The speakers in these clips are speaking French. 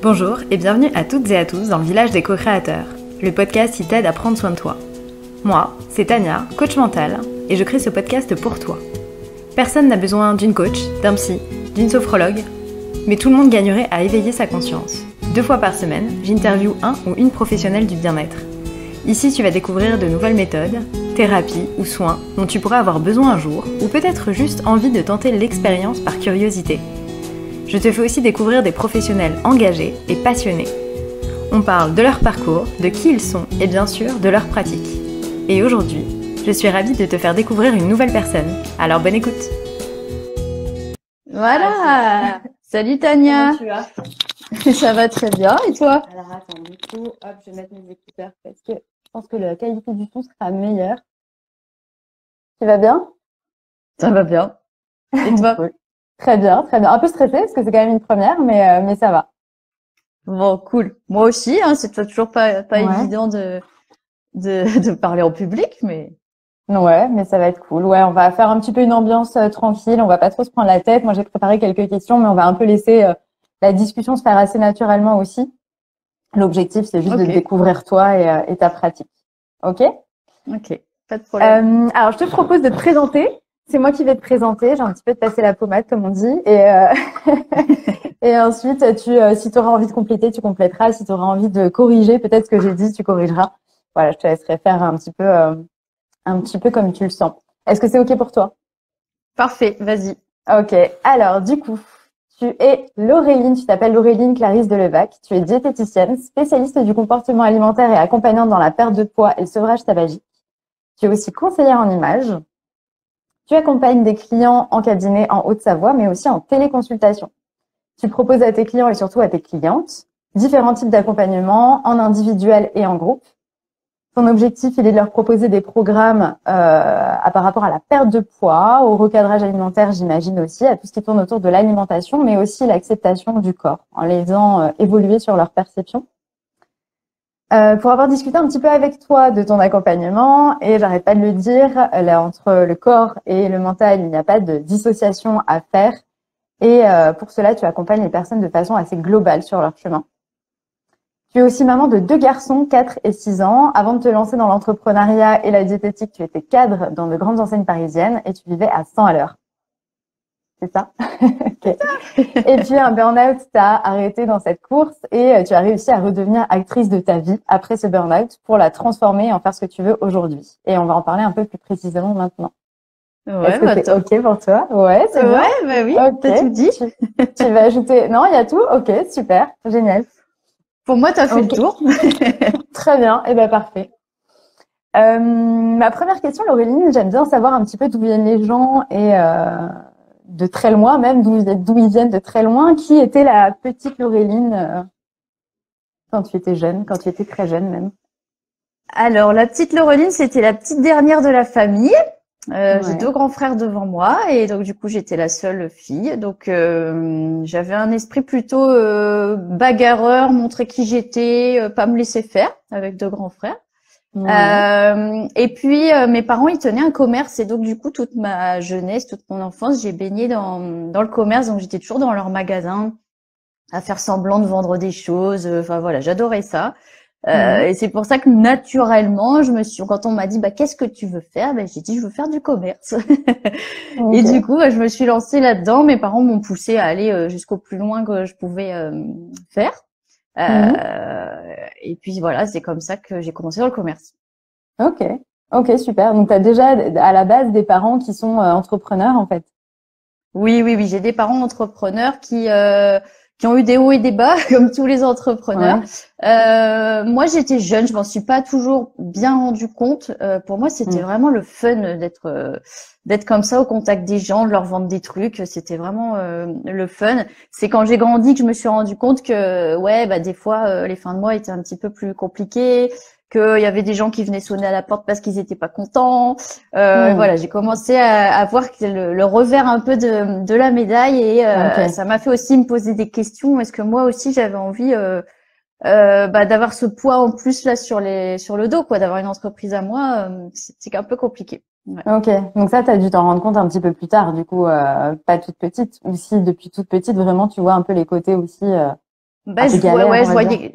Bonjour et bienvenue à toutes et à tous dans le village des co-créateurs, le podcast qui t'aide à prendre soin de toi. Moi, c'est Tania, coach mentale, et je crée ce podcast pour toi. Personne n'a besoin d'une coach, d'un psy, d'une sophrologue, mais tout le monde gagnerait à éveiller sa conscience. 2 fois par semaine, j'interviewe un ou une professionnelle du bien-être. Ici, tu vas découvrir de nouvelles méthodes, thérapies ou soins dont tu pourras avoir besoin un jour, ou peut-être juste envie de tenter l'expérience par curiosité. Je te fais aussi découvrir des professionnels engagés et passionnés. On parle de leur parcours, de qui ils sont et bien sûr de leur pratique. Et aujourd'hui, je suis ravie de te faire découvrir une nouvelle personne. Alors bonne écoute. Voilà. Salut Tania. Comment tu vas ? Ça va très bien et toi? Alors attends, du coup, hop, je vais mettre mes écouteurs parce que je pense que la qualité du son sera meilleure. Tu vas bien ? Ça va bien. Et toi? Cool. Très bien, très bien. Un peu stressée parce que c'est quand même une première, mais ça va. Bon, cool. Moi aussi, hein, c'est toujours pas évident de parler en public, mais Ouais, mais ça va être cool. Ouais, on va faire un petit peu une ambiance tranquille. On va pas trop se prendre la tête. Moi, j'ai préparé quelques questions, mais on va un peu laisser la discussion se faire assez naturellement aussi. L'objectif, c'est juste de découvrir toi et ta pratique. Ok? Ok, pas de problème. Alors, je te propose de te présenter. C'est moi qui vais te présenter. J'ai un petit peu de passer la pommade, comme on dit. Et ensuite, si tu auras envie de compléter, tu compléteras. Si tu auras envie de corriger, peut-être ce que j'ai dit, tu corrigeras. Voilà, je te laisserai faire un petit peu comme tu le sens. Est-ce que c'est OK pour toi? Parfait, vas-y. OK. Alors, du coup, tu es Laureline, tu t'appelles Laureline Clarisse Delevac. Tu es diététicienne, spécialiste du comportement alimentaire et accompagnante dans la perte de poids et le sevrage tabagique. Tu es aussi conseillère en images. Tu accompagnes des clients en cabinet en Haute-Savoie, mais aussi en téléconsultation. Tu proposes à tes clients et surtout à tes clientes différents types d'accompagnement en individuel et en groupe. Ton objectif, il est de leur proposer des programmes par rapport à la perte de poids, au recadrage alimentaire, j'imagine aussi, à tout ce qui tourne autour de l'alimentation, mais aussi l'acceptation du corps, en les faisant évoluer sur leur perception. Pour avoir discuté un petit peu avec toi de ton accompagnement, et j'arrête pas de le dire, là, entre le corps et le mental, il n'y a pas de dissociation à faire. Et pour cela, tu accompagnes les personnes de façon assez globale sur leur chemin. Tu es aussi maman de 2 garçons, 4 et 6 ans. Avant de te lancer dans l'entrepreneuriat et la diététique, tu étais cadre dans de grandes enseignes parisiennes et tu vivais à 100 à l'heure. C'est ça? Okay. Et puis un burn-out t'a arrêté dans cette course et tu as réussi à redevenir actrice de ta vie après ce burn-out pour la transformer et en faire ce que tu veux aujourd'hui. Et on va en parler un peu plus précisément maintenant. Ouais, est-ce que c'est OK pour toi? Ouais, c'est bien. Ouais, bah oui, Okay. t'as tout dit. Tu vas ajouter... Non, il y a tout? OK, super, génial. Pour moi, t'as fait le tour. Très bien, et ben parfait. Ma première question, Laureline, j'aime bien savoir un petit peu d'où viennent les gens et de très loin même, d'où ils viennent de très loin. Qui était la petite Laureline quand tu étais jeune, quand tu étais très jeune même? Alors, la petite Laureline, c'était la petite dernière de la famille. J'ai 2 grands frères devant moi et donc du coup j'étais la seule fille. Donc j'avais un esprit plutôt bagarreur, montrer qui j'étais, pas me laisser faire avec 2 grands frères. Et puis mes parents ils tenaient un commerce et donc du coup toute ma jeunesse, toute mon enfance, j'ai baigné dans le commerce. Donc j'étais toujours dans leur magasin à faire semblant de vendre des choses. Enfin voilà, j'adorais ça. Et c'est pour ça que naturellement, quand on m'a dit, qu'est-ce que tu veux faire? J'ai dit, je veux faire du commerce. Et du coup, je me suis lancée là-dedans. Mes parents m'ont poussée à aller jusqu'au plus loin que je pouvais faire. Et puis voilà, c'est comme ça que j'ai commencé dans le commerce. Ok, super. Donc, tu as déjà à la base des parents qui sont entrepreneurs, en fait. Oui, j'ai des parents entrepreneurs qui ont eu des hauts et des bas, comme tous les entrepreneurs. Moi, j'étais jeune, je m'en suis pas toujours bien rendu compte. Pour moi, c'était vraiment le fun d'être comme ça au contact des gens, de leur vendre des trucs. C'était vraiment le fun. C'est quand j'ai grandi que je me suis rendu compte que des fois les fins de mois étaient un petit peu plus compliquées, qu'il y avait des gens qui venaient sonner à la porte parce qu'ils étaient pas contents. Voilà, j'ai commencé à voir le revers un peu de la médaille et ça m'a fait aussi me poser des questions. Est-ce que moi aussi j'avais envie d'avoir ce poids en plus là sur le dos, quoi, d'avoir une entreprise à moi, c'est un peu compliqué. Ouais. Ok, donc ça, tu as dû t'en rendre compte un petit peu plus tard, du coup, pas toute petite, ou si depuis toute petite, vraiment, tu vois un peu les côtés aussi Bah, galère, on je va dire.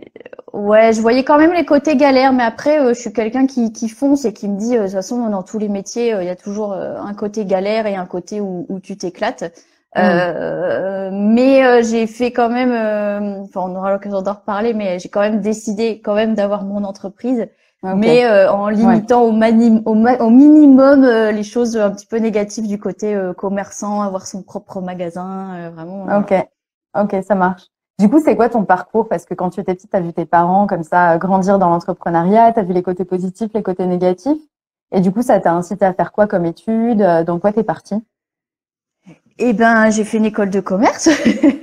je voyais quand même les côtés galères, mais après, je suis quelqu'un qui fonce et qui me dit, de toute façon, dans tous les métiers, il y a toujours un côté galère et un côté où tu t'éclates. Hmm. Mais j'ai fait quand même, enfin, on aura l'occasion d'en reparler, mais j'ai quand même décidé quand même d'avoir mon entreprise, Ok. mais en Ouais. limitant au minimum les choses un petit peu négatives du côté commerçant, avoir son propre magasin, vraiment, voilà. Ok. Ok, ça marche. Du coup, c'est quoi ton parcours? Parce que quand tu étais petite, tu as vu tes parents comme ça grandir dans l'entrepreneuriat, tu as vu les côtés positifs, les côtés négatifs. Et du coup, ça t'a incité à faire quoi comme études? Dans quoi t'es partie? Eh ben, j'ai fait une école de commerce.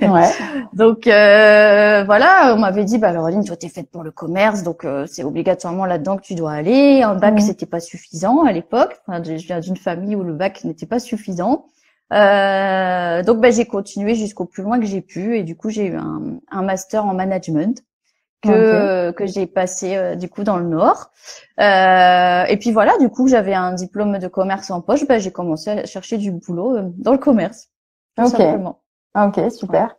Ouais. Donc voilà, on m'avait dit bah Laureline, toi t'es faite pour le commerce, donc c'est obligatoirement là-dedans que tu dois aller. Un bac Hmm. c'était pas suffisant à l'époque. Enfin, je viens d'une famille où le bac n'était pas suffisant. Donc bah, j'ai continué jusqu'au plus loin que j'ai pu et du coup j'ai eu un master en management Ok. que j'ai passé du coup dans le Nord. Et puis voilà, du coup j'avais un diplôme de commerce en poche, bah, j'ai commencé à chercher du boulot dans le commerce, tout Ok. simplement. Ok, Voilà. super.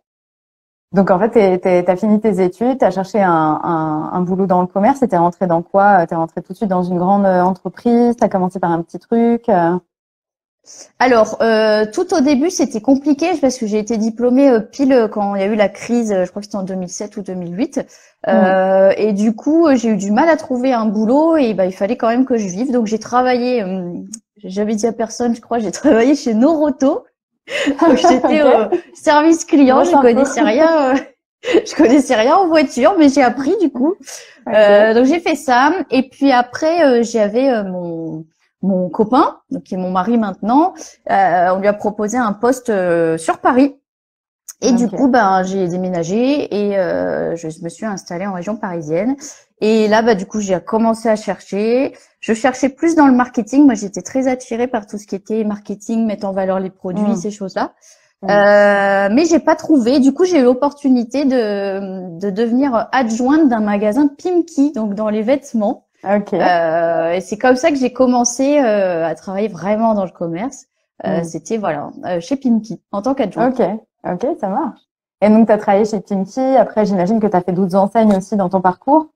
Donc en fait, t'as fini tes études, t'as cherché un boulot dans le commerce et t'es rentré dans quoi? T'es rentré tout de suite dans une grande entreprise, t'as commencé par un petit truc. Alors, tout au début, c'était compliqué parce que j'ai été diplômée pile quand il y a eu la crise, je crois que c'était en 2007 ou 2008. Hmm. Et du coup, j'ai eu du mal à trouver un boulot et bah, il fallait quand même que je vive. Donc, j'ai travaillé, j'avais dit à personne, je crois, j'ai travaillé chez Noroto. Donc, j'étais au Ok, service client, grosse je info. connaissais rien. Je connaissais rien en voiture, mais j'ai appris du coup. Ok. Donc j'ai fait ça. Et puis après, j'avais mon copain, donc qui est mon mari maintenant. On lui a proposé un poste sur Paris. Et du coup, Ok. ben j'ai déménagé et je me suis installée en région parisienne. Et là, bah du coup, j'ai commencé à chercher. Je cherchais plus dans le marketing. Moi, j'étais très attirée par tout ce qui était marketing, mettre en valeur les produits, Hmm. ces choses-là. Hmm. Mais j'ai pas trouvé. Du coup, j'ai eu l'opportunité de devenir adjointe d'un magasin Pimki, donc dans les vêtements. Ok. Et c'est comme ça que j'ai commencé à travailler vraiment dans le commerce. Hmm. C'était voilà chez Pimki en tant qu'adjointe. Ok. Ok, ça marche. Et donc, t'as travaillé chez Pimki. Après, j'imagine que t'as fait d'autres enseignes aussi dans ton parcours.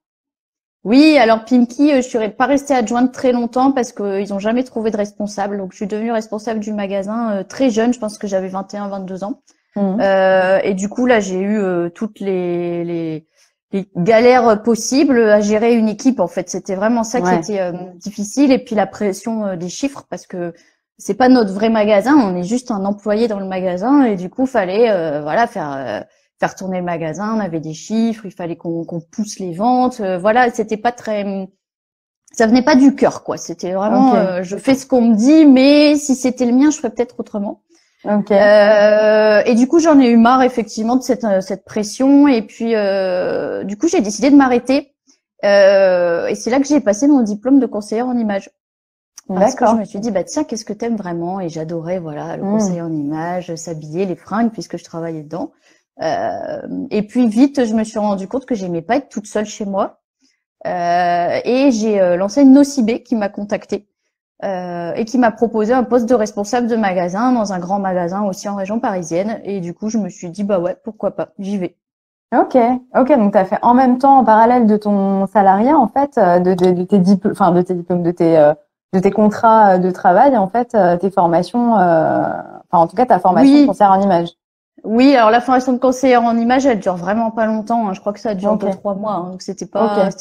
Oui, alors Pimki, je suis pas restée adjointe très longtemps parce qu'ils ont jamais trouvé de responsable. Donc je suis devenue responsable du magasin très jeune. Je pense que j'avais 21, 22 ans. Hmm. Et du coup, là, j'ai eu toutes les galères possibles à gérer une équipe. En fait, c'était vraiment ça qui Ouais. était difficile. Et puis la pression des chiffres, parce que c'est pas notre vrai magasin, on est juste un employé dans le magasin. Et du coup, fallait voilà faire tourner le magasin. On avait des chiffres, il fallait qu'on pousse les ventes. Voilà, c'était pas très, ça venait pas du cœur, quoi. C'était vraiment, Ok. je fais ce qu'on me dit, mais si c'était le mien, je ferais peut-être autrement. Ok. Et du coup, j'en ai eu marre effectivement de cette pression. Et puis, du coup, j'ai décidé de m'arrêter. Et c'est là que j'ai passé mon diplôme de conseillère en image. Parce que je D'accord. me suis dit, bah tiens, qu'est-ce que t'aimes vraiment? Et j'adorais, voilà, le Hmm. conseil en image, s'habiller, les fringues, puisque je travaillais dedans. Et puis vite, je me suis rendu compte que j'aimais pas être toute seule chez moi. Et j'ai lancé une Nocibé qui m'a contactée et qui m'a proposé un poste de responsable de magasin dans un grand magasin aussi en région parisienne. Et du coup, je me suis dit, bah ouais, pourquoi pas, j'y vais. Ok. Ok. Donc, t'as fait en même temps, en parallèle de ton salariat, en fait, de tes diplômes, enfin, de tes diplômes, de tes contrats de travail, en fait, tes formations, enfin, en tout cas, ta formation de Oui, conseillère en image. oui. Alors la formation de conseillère en image, elle dure vraiment pas longtemps, hein. Je crois que ça dure Ok. 2, 3 mois, hein. Donc Ok. c'était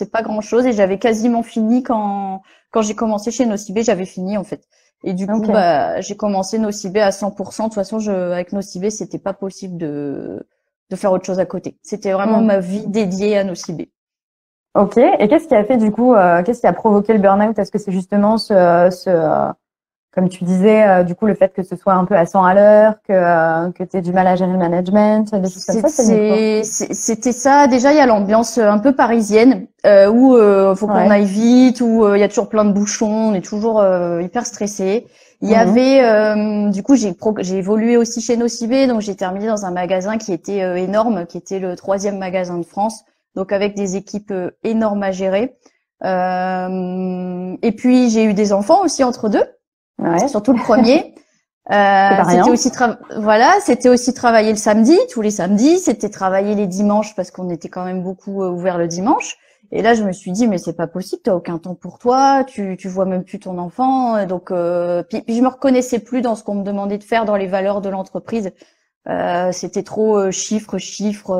pas grand-chose. Et j'avais quasiment fini quand j'ai commencé chez Nocibé, j'avais fini en fait. Et du coup, Ok. bah j'ai commencé Nocibé à 100%. De toute façon, avec Nocibé, c'était pas possible de faire autre chose à côté. C'était vraiment Hmm. ma vie dédiée à Nocibé. Ok. Et qu'est-ce qui a fait, du coup, qu'est-ce qui a provoqué le burn-out? Est-ce que c'est justement comme tu disais, du coup, le fait que ce soit un peu à 100 à l'heure, que tu aies du mal à gérer le management, des choses comme ça, c'est venu de quoi? C'était ça. Déjà, il y a l'ambiance un peu parisienne où faut qu'on Ouais. aille vite, où il y a toujours plein de bouchons, on est toujours hyper stressé. Il y Mhm. avait, du coup, j'ai évolué aussi chez Nocibé, donc j'ai terminé dans un magasin qui était énorme, qui était le troisième magasin de France, donc avec des équipes énormes à gérer. Et puis j'ai eu des enfants aussi entre deux, Ouais. surtout le premier. C'était aussi voilà, c'était aussi travailler le samedi, tous les samedis, c'était travailler les dimanches parce qu'on était quand même beaucoup ouvert le dimanche. Et là, je me suis dit, mais c'est pas possible, t'as aucun temps pour toi, tu vois même plus ton enfant. Donc, puis je me reconnaissais plus dans ce qu'on me demandait de faire, dans les valeurs de l'entreprise. C'était trop chiffres,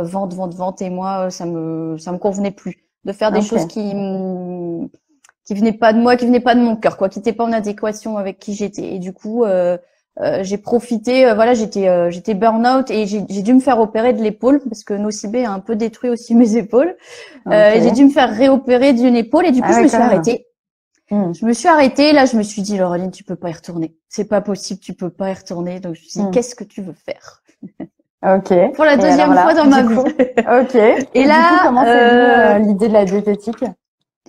vente, vente, vente. Et moi, ça me convenait plus de faire des choses qui venaient pas de moi, qui venaient pas de mon cœur, quoi, qui n'étaient pas en adéquation avec qui j'étais. Et du coup, j'ai profité, voilà, j'étais burn-out et j'ai dû me faire opérer de l'épaule parce que Nocibé a un peu détruit aussi mes épaules. Et j'ai dû me faire réopérer d'une épaule et du coup je me suis arrêtée. Je me suis arrêtée, là je me suis dit Laureline, tu peux pas y retourner. C'est pas possible, tu peux pas y retourner. Donc je me suis dit qu'est-ce que tu veux faire? Ok. Pour la deuxième fois dans ma vie. Ok. Et là, du coup, comment t'es venue l'idée de la diététique?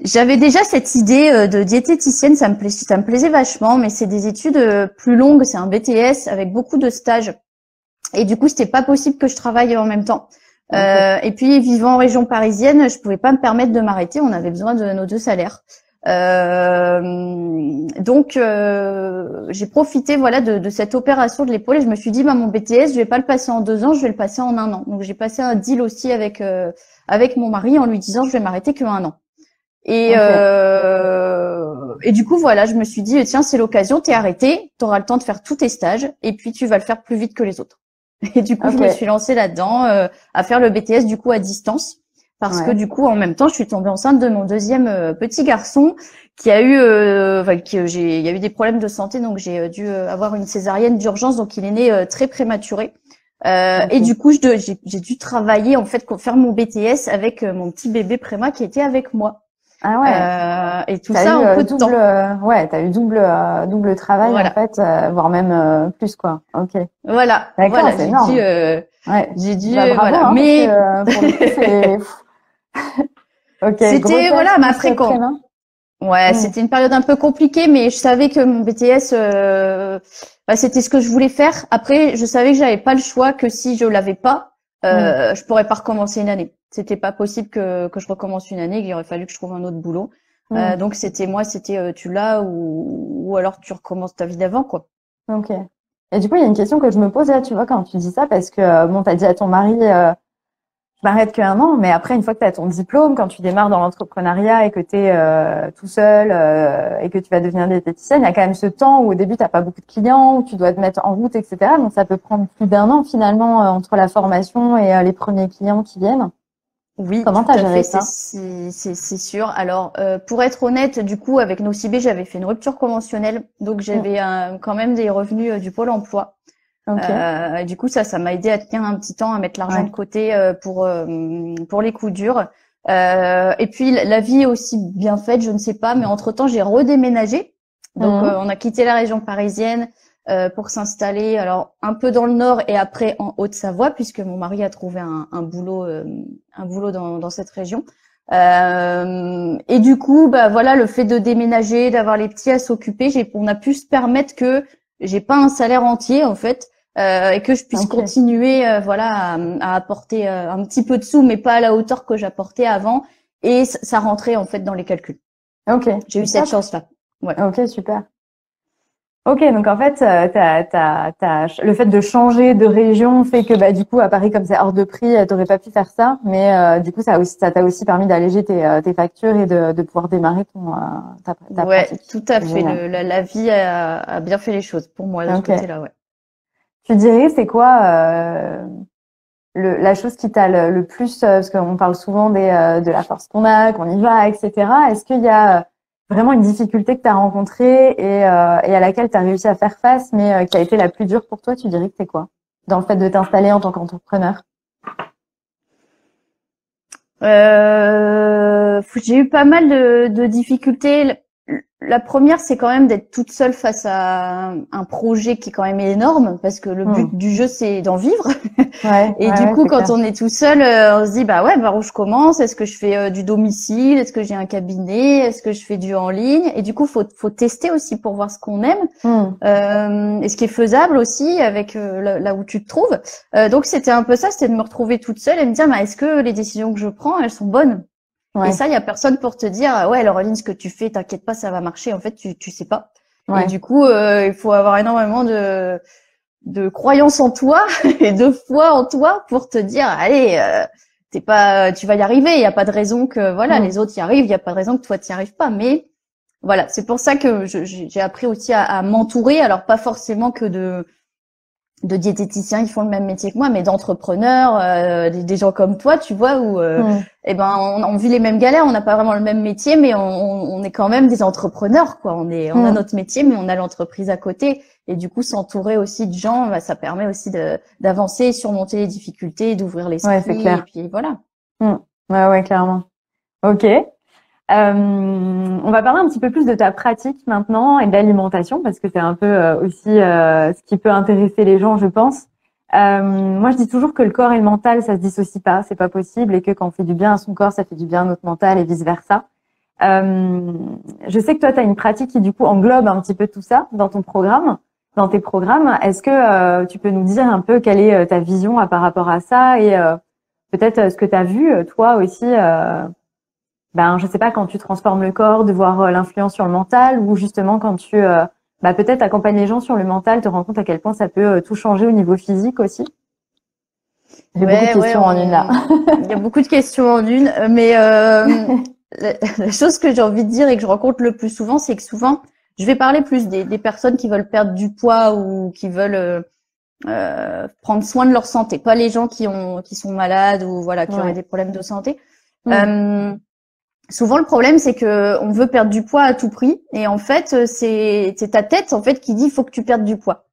J'avais déjà cette idée de diététicienne, ça me plaisait vachement, mais c'est des études plus longues, c'est un BTS avec beaucoup de stages. Et du coup, c'était pas possible que je travaille en même temps. Et puis, vivant en région parisienne, je pouvais pas me permettre de m'arrêter, on avait besoin de nos 2 salaires. Donc, j'ai profité, voilà, de cette opération de l'épaule et je me suis dit, bah, mon BTS, je vais pas le passer en 2 ans, je vais le passer en 1 an. Donc, j'ai passé un deal aussi avec mon mari en lui disant, je vais m'arrêter que 1 an. Et du coup, voilà, je me suis dit, tiens, c'est l'occasion, t'es arrêté, t'auras le temps de faire tous tes stages, et puis tu vas le faire plus vite que les autres. Et du coup, je me suis lancée là-dedans, à faire le BTS, du coup, à distance, parce que du coup, en même temps, je suis tombée enceinte de mon deuxième petit garçon, qui a eu, il y a eu des problèmes de santé, donc j'ai dû avoir une césarienne d'urgence, donc il est né très prématuré. Et du coup, j'ai dû travailler, en fait, faire mon BTS avec mon petit bébé préma qui était avec moi. Ah ouais. Et tout ça en peu de temps. Ouais, t'as eu double travail, voilà. En fait, voire même plus, quoi. Ok. Voilà. D'accord, voilà. C'est énorme. J'ai dû, bravo, voilà. Hein, mais pour le coup, c'est ok. C'était voilà ma fréquence. Ouais, c'était une période un peu compliquée, mais je savais que mon BTS, c'était ce que je voulais faire. Après, je savais que j'avais pas le choix, que si je l'avais pas, je pourrais pas recommencer une année. C'était pas possible que je recommence une année, qu'il aurait fallu que je trouve un autre boulot. Donc c'était tu l'as ou alors tu recommences ta vie d'avant, quoi. Ok. Et du coup, il y a une question que je me pose là, tu vois, quand tu dis ça, parce que bon, t'as dit à ton mari, je m'arrête que 1 an, mais après, une fois que tu as ton diplôme, quand tu démarres dans l'entrepreneuriat et que tu es tout seul et que tu vas devenir diététicienne, il y a quand même ce temps où au début, tu n'as pas beaucoup de clients, où tu dois te mettre en route, etc. Donc, ça peut prendre plus d'1 an finalement entre la formation et les premiers clients qui viennent. Oui, comment t'as géré ça? C'est sûr. Alors, pour être honnête, du coup, avec Nocibé, j'avais fait une rupture conventionnelle, donc j'avais quand même des revenus du Pôle emploi. Et du coup, ça m'a aidé à tenir un petit temps, à mettre l'argent de côté pour les coups durs. Et puis la vie est aussi bien faite, je ne sais pas, mais entre-temps, j'ai redéménagé. Donc, on a quitté la région parisienne pour s'installer, alors un peu dans le nord et après en Haute-Savoie, puisque mon mari a trouvé un boulot dans cette région. Et du coup, bah voilà, le fait de déménager, d'avoir les petits à s'occuper, on a pu se permettre que j'ai pas un salaire entier en fait. Et que je puisse continuer à apporter un petit peu de sous, mais pas à la hauteur que j'apportais avant, et ça rentrait en fait dans les calculs. J'ai eu cette chance là. Ok, super. Ok, donc en fait, le fait de changer de région fait que du coup à Paris, comme c'est hors de prix, t'aurais pas pu faire ça, mais du coup ça t'a aussi permis d'alléger tes factures et de pouvoir démarrer ta pratique. Tout à fait. La vie a bien fait les choses pour moi de ce côté-là. Ouais. Tu dirais, c'est quoi la chose qui t'a le plus, parce qu'on parle souvent de la force qu'on a, qu'on y va, etc. Est-ce qu'il y a vraiment une difficulté que tu as rencontrée et à laquelle tu as réussi à faire face, mais qui a été la plus dure pour toi? Tu dirais que c'est quoi dans le fait de t'installer en tant qu'entrepreneur? J'ai eu pas mal de difficultés. La première, c'est quand même d'être toute seule face à un projet qui est quand même énorme, parce que le but du jeu, c'est d'en vivre. Et du coup, quand on est tout seul, on se dit, par où je commence? Est-ce que je fais du domicile? Est-ce que j'ai un cabinet? Est-ce que je fais du en ligne? Et du coup, faut tester aussi pour voir ce qu'on aime. Et ce qui est faisable aussi avec là où tu te trouves. Donc, c'était un peu ça, c'était de me retrouver toute seule et me dire, est-ce que les décisions que je prends, elles sont bonnes? Et ça, il y a personne pour te dire, ouais, Laureline, ce que tu fais, t'inquiète pas, ça va marcher. En fait, tu sais pas. Ouais. Et du coup, il faut avoir énormément de croyance en toi et de foi en toi pour te dire, allez, tu vas y arriver. Il y a pas de raison que, voilà, les autres y arrivent. Il y a pas de raison que toi t'y arrives pas. Mais voilà, c'est pour ça que j'ai appris aussi à m'entourer. Alors pas forcément que de diététiciens qui font le même métier que moi, mais d'entrepreneurs, des gens comme toi, tu vois, où eh ben on vit les mêmes galères, on n'a pas vraiment le même métier, mais on est quand même des entrepreneurs, quoi. On a notre métier, mais on a l'entreprise à côté, et du coup s'entourer aussi de gens, bah, ça permet aussi d'avancer, surmonter les difficultés, d'ouvrir l'esprit, Ouais, c'est clair. et puis voilà. Ouais, clairement. Ok. On va parler un petit peu plus de ta pratique maintenant et de l'alimentation parce que c'est un peu aussi ce qui peut intéresser les gens, je pense. Moi, je dis toujours que le corps et le mental, ça se dissocie pas, c'est pas possible, et que quand on fait du bien à son corps, ça fait du bien à notre mental et vice versa. Je sais que toi, tu as une pratique qui du coup englobe un petit peu tout ça dans ton programme, dans tes programmes. Est-ce que tu peux nous dire un peu quelle est ta vision par rapport à ça et peut-être ce que tu as vu toi aussi je sais pas, quand tu transformes le corps, de voir l'influence sur le mental, ou justement quand tu peut-être accompagnes les gens sur le mental, te rends compte à quel point ça peut tout changer au niveau physique aussi. J'ai beaucoup de questions en une là. Il y a beaucoup de questions en une, mais la chose que j'ai envie de dire et que je rencontre le plus souvent, c'est que souvent, je vais parler plus des personnes qui veulent perdre du poids ou qui veulent prendre soin de leur santé, pas les gens qui sont malades ou voilà qui auraient des problèmes de santé. Souvent, le problème, c'est que on veut perdre du poids à tout prix, et en fait, c'est ta tête en fait qui dit faut que tu perdes du poids.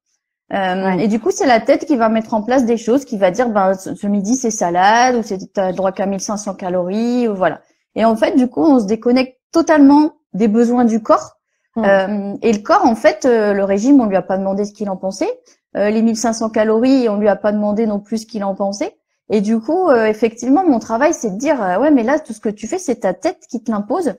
Et du coup, c'est la tête qui va mettre en place des choses, qui va dire ce midi c'est salade ou t'as droit qu'à 1500 calories ou voilà. Et en fait, du coup, on se déconnecte totalement des besoins du corps. Et le corps, en fait, le régime, on lui a pas demandé ce qu'il en pensait. Les 1500 calories, on lui a pas demandé non plus ce qu'il en pensait. Et du coup, effectivement, mon travail, c'est de dire, ouais, mais là, tout ce que tu fais, c'est ta tête qui te l'impose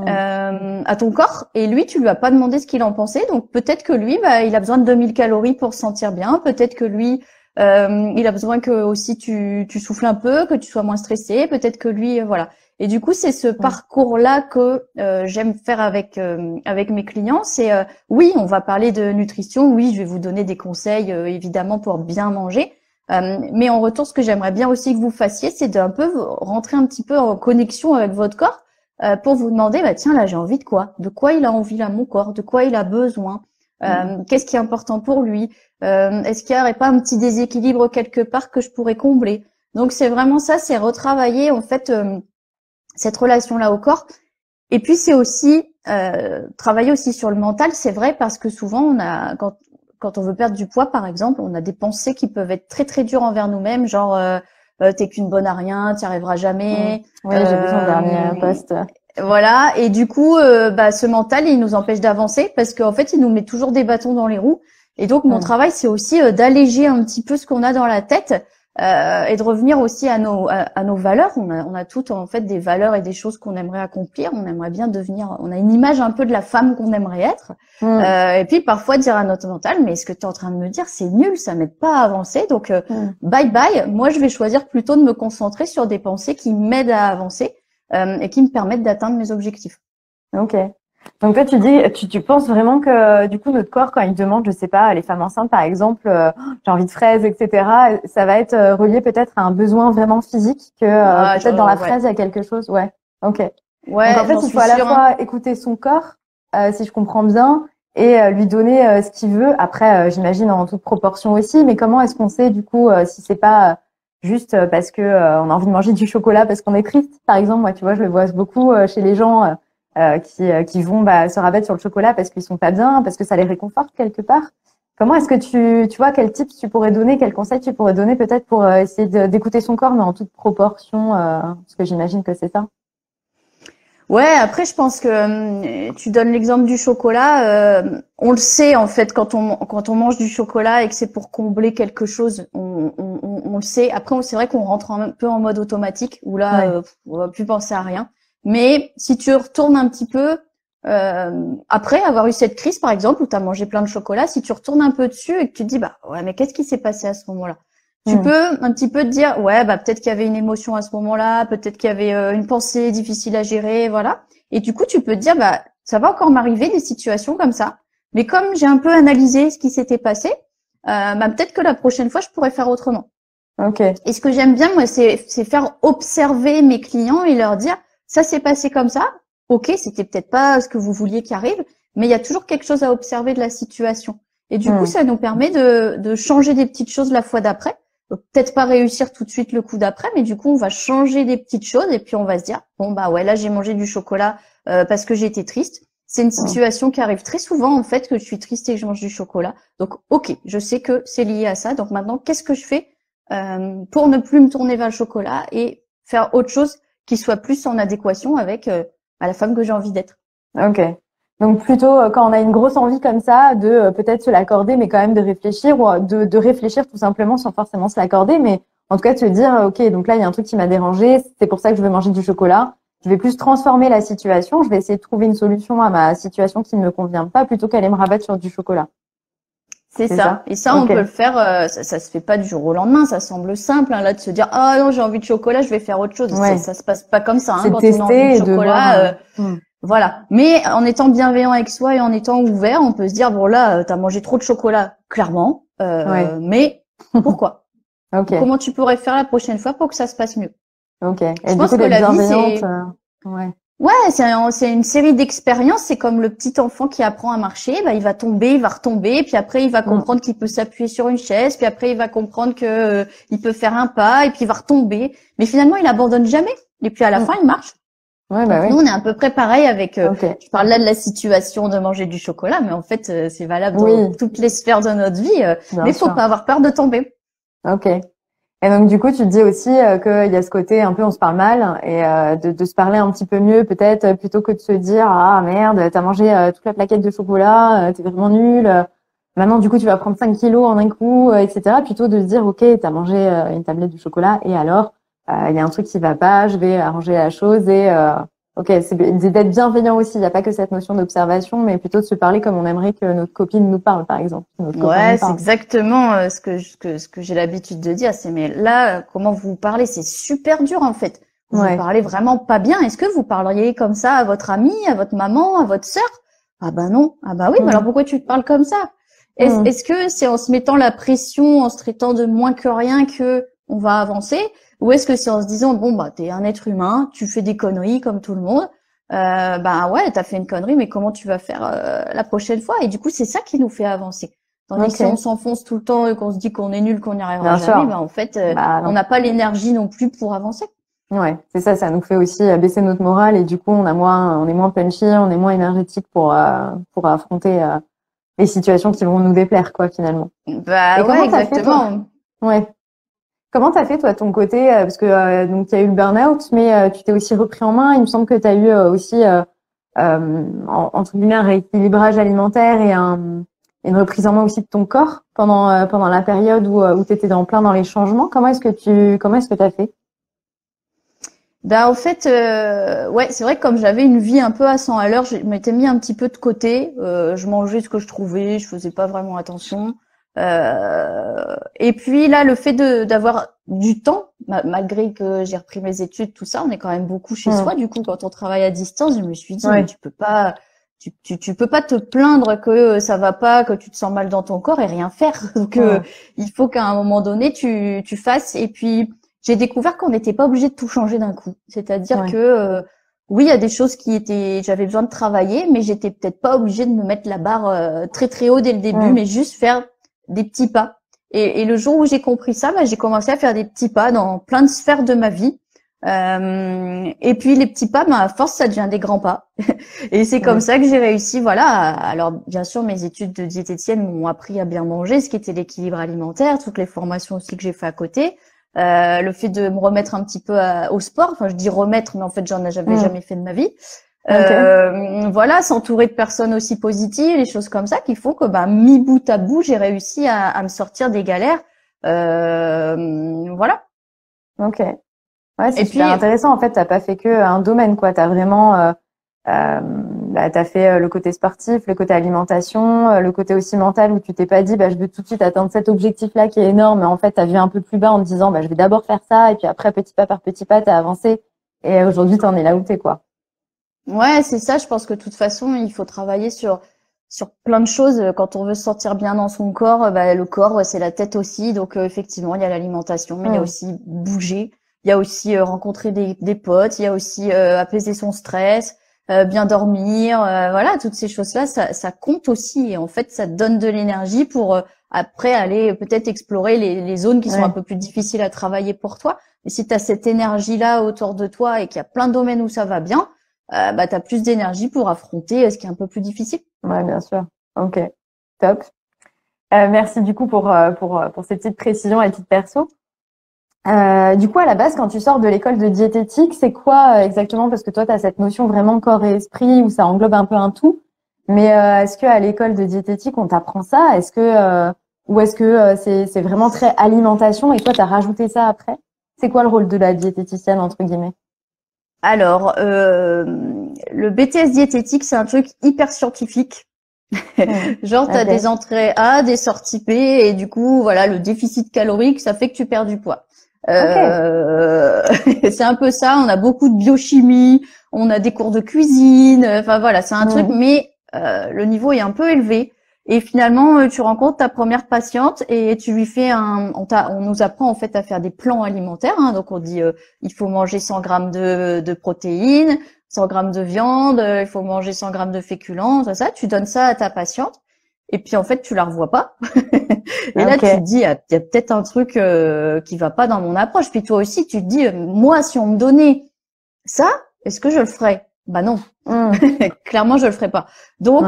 à ton corps. Et lui, tu lui as pas demandé ce qu'il en pensait. Donc, peut-être que lui, il a besoin de 2000 calories pour se sentir bien. Peut-être que lui, il a besoin que aussi tu souffles un peu, que tu sois moins stressé. Peut-être que lui, voilà. Et du coup, c'est ce parcours-là que j'aime faire avec mes clients. C'est oui, on va parler de nutrition. Oui, je vais vous donner des conseils, évidemment, pour bien manger. Mais en retour, ce que j'aimerais bien aussi que vous fassiez, c'est d'un peu rentrer un petit peu en connexion avec votre corps pour vous demander, tiens, là, j'ai envie de quoi? De quoi il a envie, là, mon corps? De quoi il a besoin? Qu'est-ce qui est important pour lui? Est-ce qu'il n'y aurait pas un petit déséquilibre quelque part que je pourrais combler? Donc, c'est vraiment ça, c'est retravailler, en fait, cette relation-là au corps. Et puis, c'est aussi travailler aussi sur le mental, c'est vrai, parce que souvent, quand on veut perdre du poids, par exemple, on a des pensées qui peuvent être très très dures envers nous-mêmes, genre t'es qu'une bonne à rien, t'y arriveras jamais. Oui, j'ai vu son dernier post. Voilà, et du coup, ce mental, il nous empêche d'avancer parce qu'en fait, il nous met toujours des bâtons dans les roues. Et donc, mon travail, c'est aussi d'alléger un petit peu ce qu'on a dans la tête et de revenir aussi à nos valeurs. On a toutes en fait des valeurs et des choses qu'on aimerait accomplir. On aimerait bien devenir. On a une image un peu de la femme qu'on aimerait être. Et puis parfois dire à notre mental, mais ce que tu es en train de me dire, c'est nul, ça m'aide pas à avancer. Donc bye bye. Moi, je vais choisir plutôt de me concentrer sur des pensées qui m'aident à avancer et qui me permettent d'atteindre mes objectifs. Ok. Donc toi, tu penses vraiment que du coup notre corps, quand il demande, je sais pas, les femmes enceintes par exemple, j'ai envie de fraises, etc., ça va être relié peut-être à un besoin vraiment physique que peut-être dans la fraise il y a quelque chose. Ouais. Ok. Ouais. Donc en fait, il faut à la fois écouter son corps, si je comprends bien, et lui donner ce qu'il veut. Après, j'imagine en toute proportion aussi. Mais comment est-ce qu'on sait du coup si c'est pas juste parce que on a envie de manger du chocolat parce qu'on est triste, par exemple. Moi, tu vois, je le vois beaucoup chez les gens. Qui vont se rabattre sur le chocolat parce qu'ils sont pas bien, parce que ça les réconforte quelque part. Comment est-ce que tu vois, quel tips tu pourrais donner, quel conseil tu pourrais donner peut-être pour essayer d'écouter son corps, mais en toute proportion, parce que j'imagine que c'est ça. Ouais, après je pense que tu donnes l'exemple du chocolat, on le sait en fait quand on mange du chocolat et que c'est pour combler quelque chose, on le sait. Après c'est vrai qu'on rentre un peu en mode automatique où là on va plus penser à rien. Mais si tu retournes un petit peu, après avoir eu cette crise, par exemple, où tu as mangé plein de chocolat, si tu retournes un peu dessus et que tu te dis, ouais, mais qu'est-ce qui s'est passé à ce moment-là? Tu peux un petit peu te dire, ouais, peut-être qu'il y avait une émotion à ce moment-là, peut-être qu'il y avait une pensée difficile à gérer, voilà. Et du coup, tu peux te dire, ça va encore m'arriver des situations comme ça. Mais comme j'ai un peu analysé ce qui s'était passé, peut-être que la prochaine fois, je pourrais faire autrement. Ok. Et ce que j'aime bien, moi, c'est faire observer mes clients et leur dire, ça s'est passé comme ça. Ok, c'était peut-être pas ce que vous vouliez qui arrive, mais il y a toujours quelque chose à observer de la situation. Et du coup, ça nous permet de changer des petites choses la fois d'après. Peut-être pas réussir tout de suite le coup d'après, mais du coup, on va changer des petites choses et puis on va se dire, bon, bah ouais, là, j'ai mangé du chocolat parce que j'étais triste. C'est une situation qui arrive très souvent, en fait, que je suis triste et que je mange du chocolat. Donc, ok, je sais que c'est lié à ça. Donc maintenant, qu'est-ce que je fais pour ne plus me tourner vers le chocolat et faire autre chose qui soit plus en adéquation avec la femme que j'ai envie d'être. Ok. Donc plutôt quand on a une grosse envie comme ça de peut-être se l'accorder, mais quand même de réfléchir ou de réfléchir tout simplement sans forcément se l'accorder, mais en tout cas de se dire ok, donc là il y a un truc qui m'a dérangé, c'est pour ça que je veux manger du chocolat. Je vais plus transformer la situation, je vais essayer de trouver une solution à ma situation qui ne me convient pas plutôt qu'aller me rabattre sur du chocolat. C'est ça. Et ça, on peut le faire. Ça se fait pas du jour au lendemain. Ça semble simple là de se dire ah non j'ai envie de chocolat, je vais faire autre chose. Ouais. Ça se passe pas comme ça. C'est Quand tester on a envie de chocolat, voir, voilà. Mais en étant bienveillant avec soi et en étant ouvert, on peut se dire bon là t'as mangé trop de chocolat clairement, mais pourquoi? Okay. Comment tu pourrais faire la prochaine fois pour que ça se passe mieux? Ok. Et je du pense coup, que d'être la vie bienveillante, c'est Ouais, c'est une série d'expériences. C'est comme le petit enfant qui apprend à marcher. Il va tomber, il va retomber, puis après il va comprendre qu'il peut s'appuyer sur une chaise, puis après il va comprendre que il peut faire un pas, et puis il va retomber. Mais finalement, il abandonne jamais. Et puis à la fin, il marche. Ouais, Donc nous, on est à peu près pareil avec. Je parle là de la situation de manger du chocolat, mais en fait, c'est valable dans toutes les sphères de notre vie. Mais faut pas avoir peur de tomber. Ok. Et donc du coup, tu te dis aussi qu'il y a ce côté un peu on se parle mal et de se parler un petit peu mieux peut-être plutôt que de se dire ah merde t'as mangé toute la plaquette de chocolat, t'es vraiment nul. Maintenant du coup tu vas prendre 5 kilos en un coup, etc. Plutôt de se dire ok t'as mangé une tablette de chocolat et alors il y a un truc qui va pas, je vais arranger la chose et ok c'est d'être bienveillant aussi. Il n'y a pas que cette notion d'observation, mais plutôt de se parler comme on aimerait que notre copine nous parle par exemple. Ouais, c'est exactement ce que j'ai l'habitude de dire. C'est mais là, comment vous parlez, c'est super dur en fait. Vous parlez vraiment pas bien. Est-ce que vous parleriez comme ça à votre amie, à votre maman, à votre sœur? Ah bah non. Ah bah oui. Mais alors pourquoi tu te parles comme ça? Est-ce que c'est en se mettant la pression, en se traitant de moins que rien que on va avancer, ou est-ce que c'est en se disant bon bah t'es un être humain, tu fais des conneries comme tout le monde. Bah ouais, t'as fait une connerie, mais comment tu vas faire la prochaine fois? Et du coup, c'est ça qui nous fait avancer. Tandis que si on s'enfonce tout le temps et qu'on se dit qu'on est nul, qu'on n'y arrivera jamais, bah en fait, on n'a pas l'énergie non plus pour avancer. Ouais, c'est ça, ça nous fait aussi baisser notre morale et du coup, on est moins punchy, on est moins énergétique pour affronter les situations qui vont nous déplaire, quoi, finalement. Bah ouais, exactement. Ouais. Comment t'as fait toi de ton côté parce que donc il y a eu le burn-out, mais tu t'es aussi repris en main. Il me semble que tu as eu aussi entre guillemets un rééquilibrage alimentaire et une reprise en main aussi de ton corps pendant la période où tu étais dans les changements. Comment est-ce que t'as fait? Bah, en fait, ouais, c'est vrai que comme j'avais une vie un peu à 100 à l'heure, je m'étais mis un petit peu de côté. Je mangeais ce que je trouvais, je faisais pas vraiment attention. Et puis là, le fait d'avoir du temps, malgré que j'ai repris mes études, tout ça, on est quand même beaucoup chez soi. Du coup, quand on travaille à distance, je me suis dit, mais tu peux pas te plaindre que ça va pas, que tu te sens mal dans ton corps et rien faire. Donc, il faut qu'à un moment donné, tu fasses. Et puis, j'ai découvert qu'on n'était pas obligé de tout changer d'un coup. C'est-à-dire que oui, il y a des choses j'avais besoin de travailler, mais j'étais peut-être pas obligée de me mettre la barre très très haut dès le début, mais juste faire des petits pas. Et le jour où j'ai compris ça, bah, j'ai commencé à faire des petits pas dans plein de sphères de ma vie. Et puis les petits pas, bah, à force, ça devient des grands pas. Et c'est comme ça que j'ai réussi. Voilà. Alors bien sûr, mes études de diététicienne m'ont appris à bien manger, ce qui était l'équilibre alimentaire, toutes les formations aussi que j'ai fait à côté. Le fait de me remettre un petit peu au sport, enfin je dis remettre, mais en fait j'avais jamais fait de ma vie. Voilà, s'entourer de personnes aussi positives, les choses comme ça qui font que mis bout à bout, j'ai réussi à me sortir des galères. Voilà. Ok. Ouais, c'est super intéressant. En fait, t'as pas fait que un domaine, quoi. T'as vraiment t'as fait le côté sportif, le côté alimentation, le côté aussi mental où tu t'es pas dit je veux tout de suite atteindre cet objectif-là qui est énorme, mais en fait t'as vu un peu plus bas en te disant je vais d'abord faire ça et puis après petit pas par petit pas t'as avancé et aujourd'hui t'en es là où t'es, quoi. Ouais, c'est ça. Je pense que de toute façon il faut travailler sur sur plein de choses. Quand on veut se sentir bien dans son corps, le corps, c'est la tête aussi. Donc effectivement, il y a l'alimentation, mais il y a aussi bouger, il y a aussi rencontrer des potes, il y a aussi apaiser son stress, bien dormir, voilà, toutes ces choses-là, ça compte aussi. Et en fait, ça te donne de l'énergie pour après aller peut-être explorer les zones qui sont un peu plus difficiles à travailler pour toi. Mais si tu as cette énergie-là autour de toi et qu'il y a plein de domaines où ça va bien, tu as plus d'énergie pour affronter ce qui est un peu plus difficile. Ouais, bien sûr. Ok, top. Merci du coup pour ces petites précisions et petites persos. Du coup, à la base, quand tu sors de l'école de diététique, c'est quoi exactement? Parce que toi, tu as cette notion vraiment corps et esprit où ça englobe un peu un tout. Mais est-ce que à l'école de diététique, on t'apprend ça? Est-ce que ou est-ce que c'est vraiment très alimentation et toi, tu as rajouté ça après? C'est quoi le rôle de la diététicienne entre guillemets? Alors, le BTS diététique, c'est un truc hyper scientifique. Genre, tu as des entrées A, des sorties B, et du coup, voilà, le déficit calorique, ça fait que tu perds du poids. C'est un peu ça. On a beaucoup de biochimie, on a des cours de cuisine. Enfin voilà, c'est un truc, mais le niveau est un peu élevé. Et finalement, tu rencontres ta première patiente et tu lui fais on nous apprend en fait à faire des plans alimentaires. Hein, donc on dit il faut manger 100 grammes de protéines, 100 grammes de viande, il faut manger 100 grammes de féculents, tout ça. Tu donnes ça à ta patiente. Et puis en fait, tu la revois pas. Et là, tu te dis, il y a peut-être un truc qui va pas dans mon approche. Puis toi aussi, tu te dis, moi, si on me donnait ça, est-ce que je le ferais? Bah non, clairement, je le ferais pas. Donc,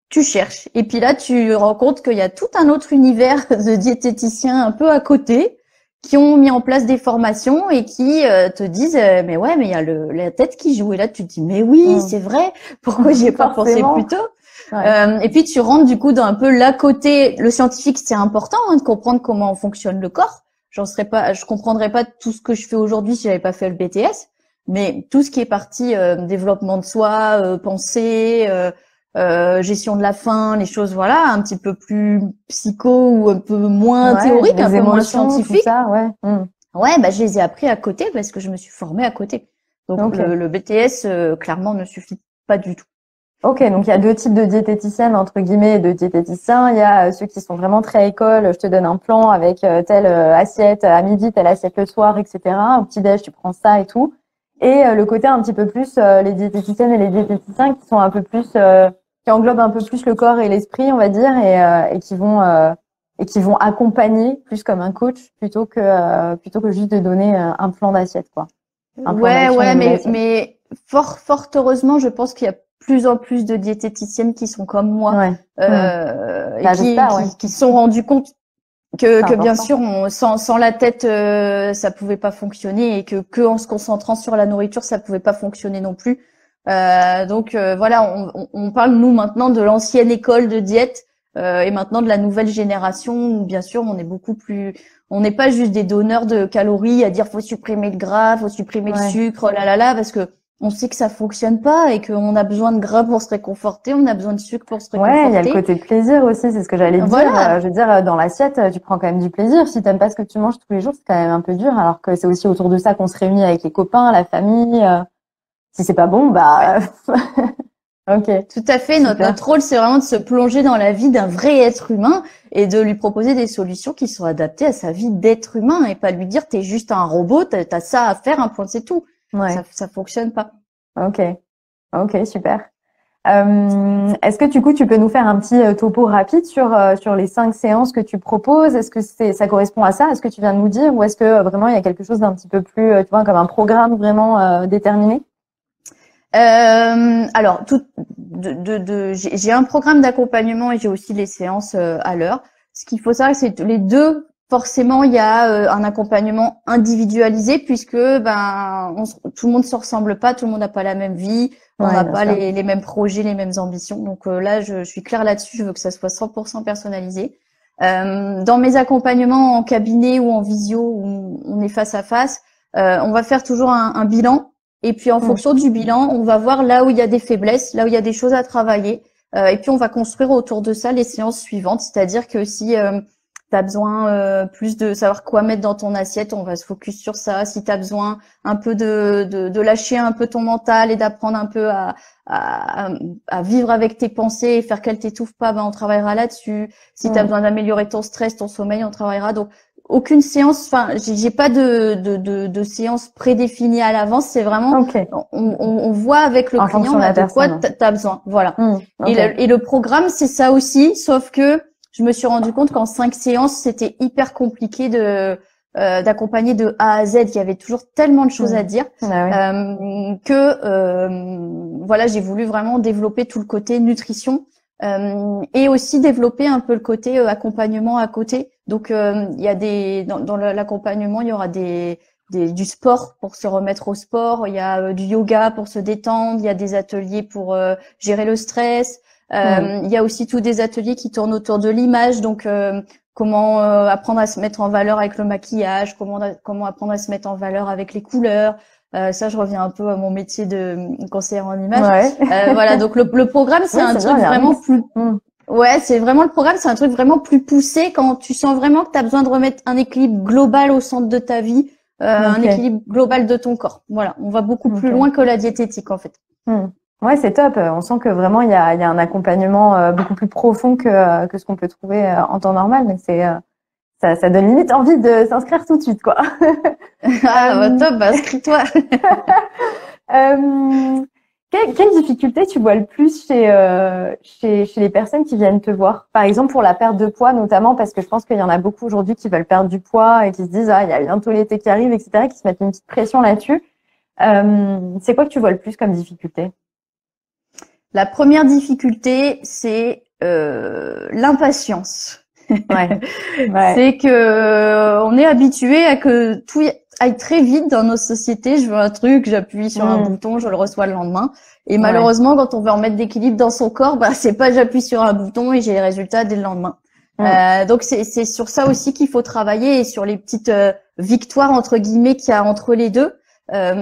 tu cherches. Et puis là, tu rends compte qu'il y a tout un autre univers de diététiciens un peu à côté qui ont mis en place des formations et qui te disent, mais ouais, mais il y a la tête qui joue. Et là, tu te dis, mais oui, c'est vrai. Pourquoi j'y ai pas pensé plus tôt? Et puis tu rentres du coup dans un peu l'à côté. Le scientifique, c'est important de comprendre comment fonctionne le corps. Je comprendrais pas tout ce que je fais aujourd'hui si j'avais pas fait le BTS. Mais tout ce qui est partie développement de soi, pensée, gestion de la faim, les choses voilà un petit peu plus psycho ou un peu moins théorique, un peu moins scientifique. Tout ça, je les ai appris à côté parce que je me suis formée à côté. Donc le BTS clairement ne suffit pas du tout. Ok, donc il y a deux types de diététiciennes, entre guillemets, et de diététiciens. Il y a ceux qui sont vraiment très école, je te donne un plan avec telle assiette à midi, telle assiette le soir, etc. Au petit-déj, tu prends ça et tout. Et le côté un petit peu plus, les diététiciennes et les diététiciens qui sont un peu plus, qui englobent un peu plus le corps et l'esprit, on va dire, et qui vont accompagner plus comme un coach plutôt que juste de donner un plan d'assiette, quoi. Mais fort heureusement, je pense qu'il y a plus en plus de diététiciennes qui sont comme moi, qui se sont rendues compte que bien sûr, sans la tête, ça pouvait pas fonctionner et que en se concentrant sur la nourriture, ça pouvait pas fonctionner non plus. Donc voilà, on parle nous maintenant de l'ancienne école de diète et maintenant de la nouvelle génération où bien sûr on n'est pas juste des donneurs de calories à dire faut supprimer le gras, faut supprimer le sucre, parce que on sait que ça fonctionne pas et qu'on a besoin de gras pour se réconforter, on a besoin de sucre pour se réconforter. Ouais, il y a le côté plaisir aussi, c'est ce que j'allais dire. Je veux dire, dans l'assiette, tu prends quand même du plaisir. Si t'aimes pas ce que tu manges tous les jours, c'est quand même un peu dur. Alors que c'est aussi autour de ça qu'on se réunit avec les copains, la famille. Si c'est pas bon, ok. Tout à fait. Notre rôle, c'est vraiment de se plonger dans la vie d'un vrai être humain et de lui proposer des solutions qui sont adaptées à sa vie d'être humain et pas lui dire t'es juste un robot, t'as ça à faire, un point, c'est tout. Ça fonctionne pas. Ok, super. Est-ce que du coup tu peux nous faire un petit topo rapide sur les 5 séances que tu proposes? Est-ce que ça correspond à ça, à ce que tu viens de nous dire, ou est-ce que vraiment il y a quelque chose d'un petit peu plus, tu vois, comme un programme vraiment déterminé? Alors, j'ai un programme d'accompagnement et j'ai aussi les séances à l'heure. Ce qu'il faut savoir, c'est que les deux. Forcément, il y a un accompagnement individualisé puisque tout le monde se ressemble pas, tout le monde n'a pas la même vie, on n'a pas les mêmes projets, les mêmes ambitions. Donc là, je suis claire là-dessus, je veux que ça soit 100% personnalisé. Dans mes accompagnements en cabinet ou en visio où on est face à face, on va faire toujours un bilan et puis en fonction du bilan, on va voir là où il y a des faiblesses, là où il y a des choses à travailler et puis on va construire autour de ça les séances suivantes, c'est-à-dire que si t'as besoin plus de savoir quoi mettre dans ton assiette, on va se focus sur ça. Si t'as besoin un peu de lâcher un peu ton mental et d'apprendre un peu à vivre avec tes pensées et faire qu'elles t'étouffent pas, ben on travaillera là-dessus. Si t'as besoin d'améliorer ton stress, ton sommeil, on travaillera. Donc aucune séance, enfin j'ai pas de séance prédéfinie à l'avance. C'est vraiment on voit avec le client de quoi t'as besoin. Voilà. Et le programme c'est ça aussi, sauf que je me suis rendu compte qu'en 5 séances, c'était hyper compliqué d'accompagner de A à Z. Il y avait toujours tellement de choses à dire voilà, j'ai voulu vraiment développer tout le côté nutrition et aussi développer un peu le côté accompagnement à côté. Donc il y a dans l'accompagnement, il y aura du sport pour se remettre au sport, il y a du yoga pour se détendre, il y a des ateliers pour gérer le stress. Il y a aussi tous des ateliers qui tournent autour de l'image, donc comment apprendre à se mettre en valeur avec le maquillage, comment apprendre à se mettre en valeur avec les couleurs. Ça, je reviens un peu à mon métier de conseillère en image. Voilà, donc le programme, c'est un truc vraiment plus. Ouais, c'est vraiment le programme, c'est un truc vraiment plus poussé quand tu sens vraiment que tu as besoin de remettre un équilibre global au centre de ta vie, un équilibre global de ton corps. Voilà, on va beaucoup plus loin que la diététique en fait. Ouais, c'est top. On sent que vraiment il y a un accompagnement beaucoup plus profond que ce qu'on peut trouver en temps normal. Donc ça donne limite envie de s'inscrire tout de suite, quoi. Top, inscris-toi. Quelle difficulté tu vois le plus chez les personnes qui viennent te voir? Par exemple, pour la perte de poids, notamment, parce que je pense qu'il y en a beaucoup aujourd'hui qui veulent perdre du poids et qui se disent, il y a bientôt l'été qui arrive, etc., qui se mettent une petite pression là-dessus. C'est quoi que tu vois le plus comme difficulté? La première difficulté, c'est l'impatience. C'est que on est habitué à que tout aille très vite dans nos sociétés. Je veux un truc, j'appuie sur un bouton, je le reçois le lendemain. Et malheureusement, quand on veut remettre d'équilibre dans son corps, c'est pas j'appuie sur un bouton et j'ai les résultats dès le lendemain. Donc c'est sur ça aussi qu'il faut travailler et sur les petites victoires entre guillemets qu'il y a entre les deux.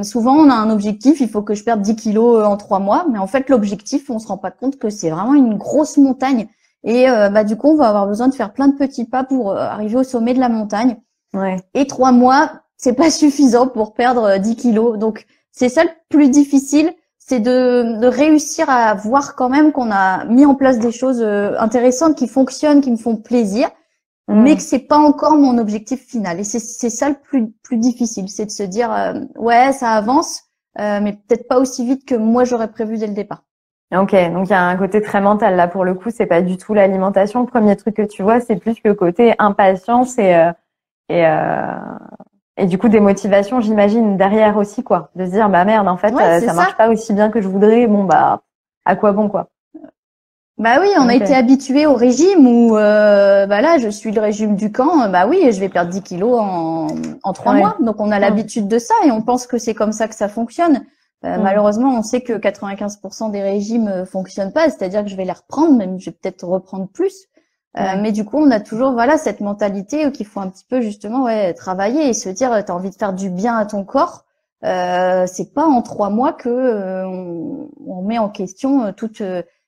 Souvent, on a un objectif, il faut que je perde 10 kilos en 3 mois, mais en fait, l'objectif, on se rend pas compte que c'est vraiment une grosse montagne. Et du coup, on va avoir besoin de faire plein de petits pas pour arriver au sommet de la montagne. Et 3 mois, c'est pas suffisant pour perdre 10 kilos. Donc, c'est ça le plus difficile, c'est de réussir à voir quand même qu'on a mis en place des choses intéressantes qui fonctionnent, qui me font plaisir. Mais que c'est pas encore mon objectif final. Et c'est ça le plus difficile, c'est de se dire ouais, ça avance, mais peut-être pas aussi vite que moi j'aurais prévu dès le départ. Ok, donc il y a un côté très mental là pour le coup, c'est pas du tout l'alimentation. Le premier truc que tu vois, c'est plus le côté impatience et du coup des motivations, j'imagine derrière aussi quoi, de se dire bah merde en fait ça marche pas aussi bien que je voudrais. Bon bah à quoi bon quoi. Bah oui, on a été habitué au régime où là je suis le régime du camp, bah oui, je vais perdre 10 kilos en 3 mois. Donc on a l'habitude de ça et on pense que c'est comme ça que ça fonctionne. Malheureusement, on sait que 95% des régimes fonctionnent pas, c'est-à-dire que je vais les reprendre, même je vais peut-être reprendre plus. Mais du coup, on a toujours cette mentalité qu'il faut un petit peu justement travailler et se dire t'as envie de faire du bien à ton corps. C'est pas en 3 mois que on met en question toutes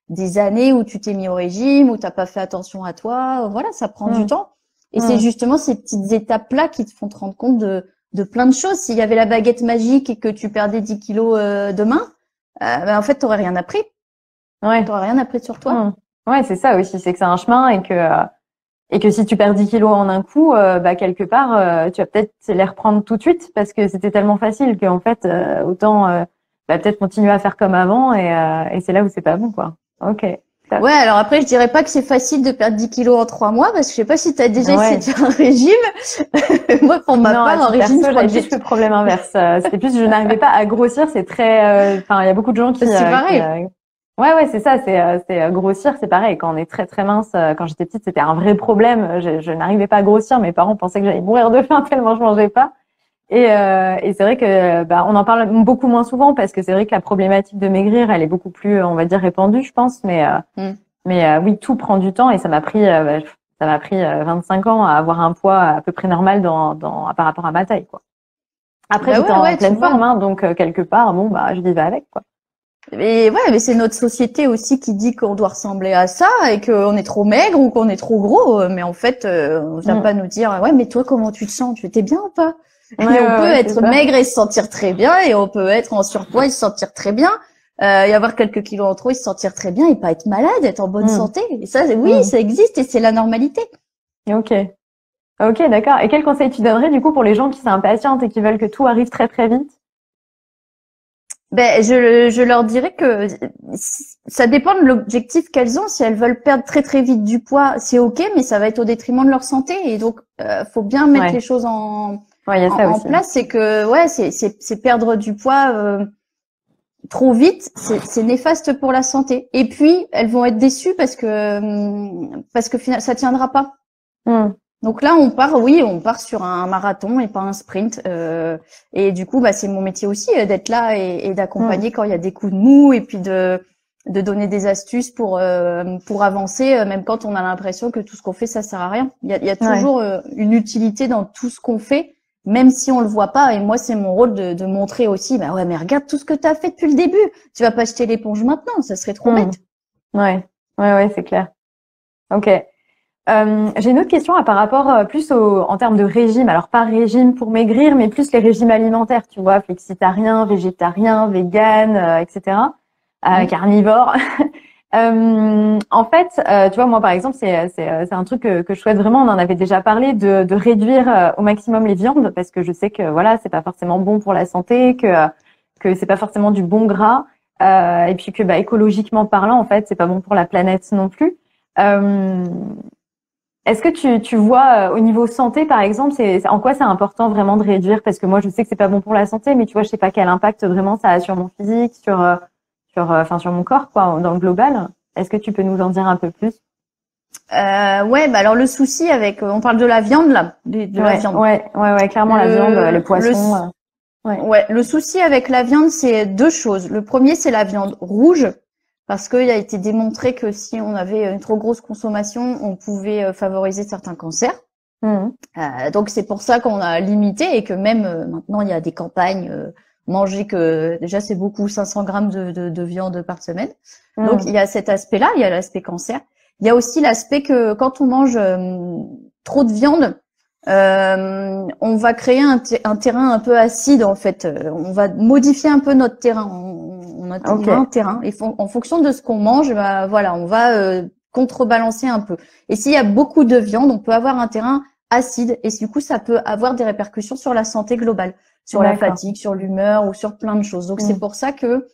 des années où tu t'es mis au régime, où t'as pas fait attention à toi. Voilà, ça prend du temps. Et c'est justement ces petites étapes-là qui te font te rendre compte de plein de choses. S'il y avait la baguette magique et que tu perdais 10 kilos demain, en fait, t'aurais rien appris. T'aurais rien appris sur toi. Ouais, c'est ça aussi, c'est que c'est un chemin et que si tu perds 10 kilos en un coup, quelque part, tu vas peut-être les reprendre tout de suite parce que c'était tellement facile qu'en fait, autant peut-être continuer à faire comme avant et c'est là où c'est pas bon, quoi. Ok. Ouais, alors après, je dirais pas que c'est facile de perdre 10 kilos en 3 mois parce que je sais pas si t'as déjà essayé de faire un régime. Moi, pour ma part, un régime, je crois que j'ai le problème inverse. C'était plus, je n'arrivais pas à grossir. C'est très, il y a beaucoup de gens qui. C'est pareil. Ouais, c'est ça. C'est grossir, c'est pareil. Quand on est très très mince, quand j'étais petite, c'était un vrai problème. Je n'arrivais pas à grossir. Mes parents pensaient que j'allais mourir de faim tellement je mangeais pas. Et c'est vrai que on en parle beaucoup moins souvent parce que c'est vrai que la problématique de maigrir, elle est beaucoup plus, on va dire, répandue, je pense. Mais oui, tout prend du temps et ça m'a pris 25 ans à avoir un poids à peu près normal par rapport à ma taille, quoi. Après, j'étais en pleine forme, hein, donc quelque part, je vivais avec, quoi. Mais ouais, mais c'est notre société aussi qui dit qu'on doit ressembler à ça et qu'on est trop maigre ou qu'on est trop gros. Mais en fait, on vient pas nous dire, ouais, mais toi, comment tu te sens? Tu étais bien ou pas? Et on peut être maigre et se sentir très bien, et on peut être en surpoids et se sentir très bien, y avoir quelques kilos en trop et se sentir très bien et pas être malade, être en bonne santé. Et ça, oui, ça existe et c'est la normalité. Ok. Ok, d'accord. Et quel conseil tu donnerais du coup pour les gens qui s'impatientent et qui veulent que tout arrive très très vite? Ben, je leur dirais que ça dépend de l'objectif qu'elles ont. Si elles veulent perdre très très vite du poids, c'est ok, mais ça va être au détriment de leur santé. Et donc, faut bien mettre les choses en place. C'est que c'est perdre du poids trop vite, c'est néfaste pour la santé. Et puis, elles vont être déçues parce que finalement, ça tiendra pas. Donc là, on part sur un marathon et pas un sprint. Et du coup, c'est mon métier aussi d'être là et d'accompagner quand il y a des coups de mou et puis de donner des astuces pour avancer, même quand on a l'impression que tout ce qu'on fait, ça sert à rien. Il y a toujours une utilité dans tout ce qu'on fait, même si on le voit pas. Et moi, c'est mon rôle de montrer aussi, mais regarde tout ce que tu as fait depuis le début. Tu vas pas jeter l'éponge maintenant, ça serait trop bête. Ouais, c'est clair. Ok. J'ai une autre question par rapport plus en termes de régime. Alors pas régime pour maigrir, mais plus les régimes alimentaires, tu vois, flexitarien, végétarien, vegan, etc. Carnivore. En fait, tu vois, moi par exemple, c'est un truc que je souhaite vraiment. On en avait déjà parlé de réduire au maximum les viandes parce que je sais que voilà, c'est pas forcément bon pour la santé, que c'est pas forcément du bon gras, et puis que écologiquement parlant, en fait, c'est pas bon pour la planète non plus. Est-ce que tu vois au niveau santé, par exemple, en quoi c'est important vraiment de réduire? Parce que moi, je sais que c'est pas bon pour la santé, mais tu vois, je sais pas quel impact vraiment ça a sur mon physique, sur mon corps, quoi, dans le global. Est-ce que tu peux nous en dire un peu plus? Alors le souci on parle de la viande là, de la viande. Ouais, clairement la viande, le poisson. Le souci avec la viande, c'est deux choses. Le premier, c'est la viande rouge. Parce qu'il a été démontré que si on avait une trop grosse consommation, on pouvait favoriser certains cancers. Donc c'est pour ça qu'on a limité et que même maintenant il y a des campagnes manger que déjà c'est beaucoup 500 grammes de viande par semaine. Donc il y a cet aspect-là, il y a l'aspect cancer. Il y a aussi l'aspect que quand on mange trop de viande, on va créer un terrain un peu acide en fait. On va modifier un peu notre terrain. On a un terrain et en fonction de ce qu'on mange, on va contrebalancer un peu. Et s'il y a beaucoup de viande, on peut avoir un terrain acide et du coup ça peut avoir des répercussions sur la santé globale, sur la fatigue, sur l'humeur ou sur plein de choses. Donc c'est pour ça que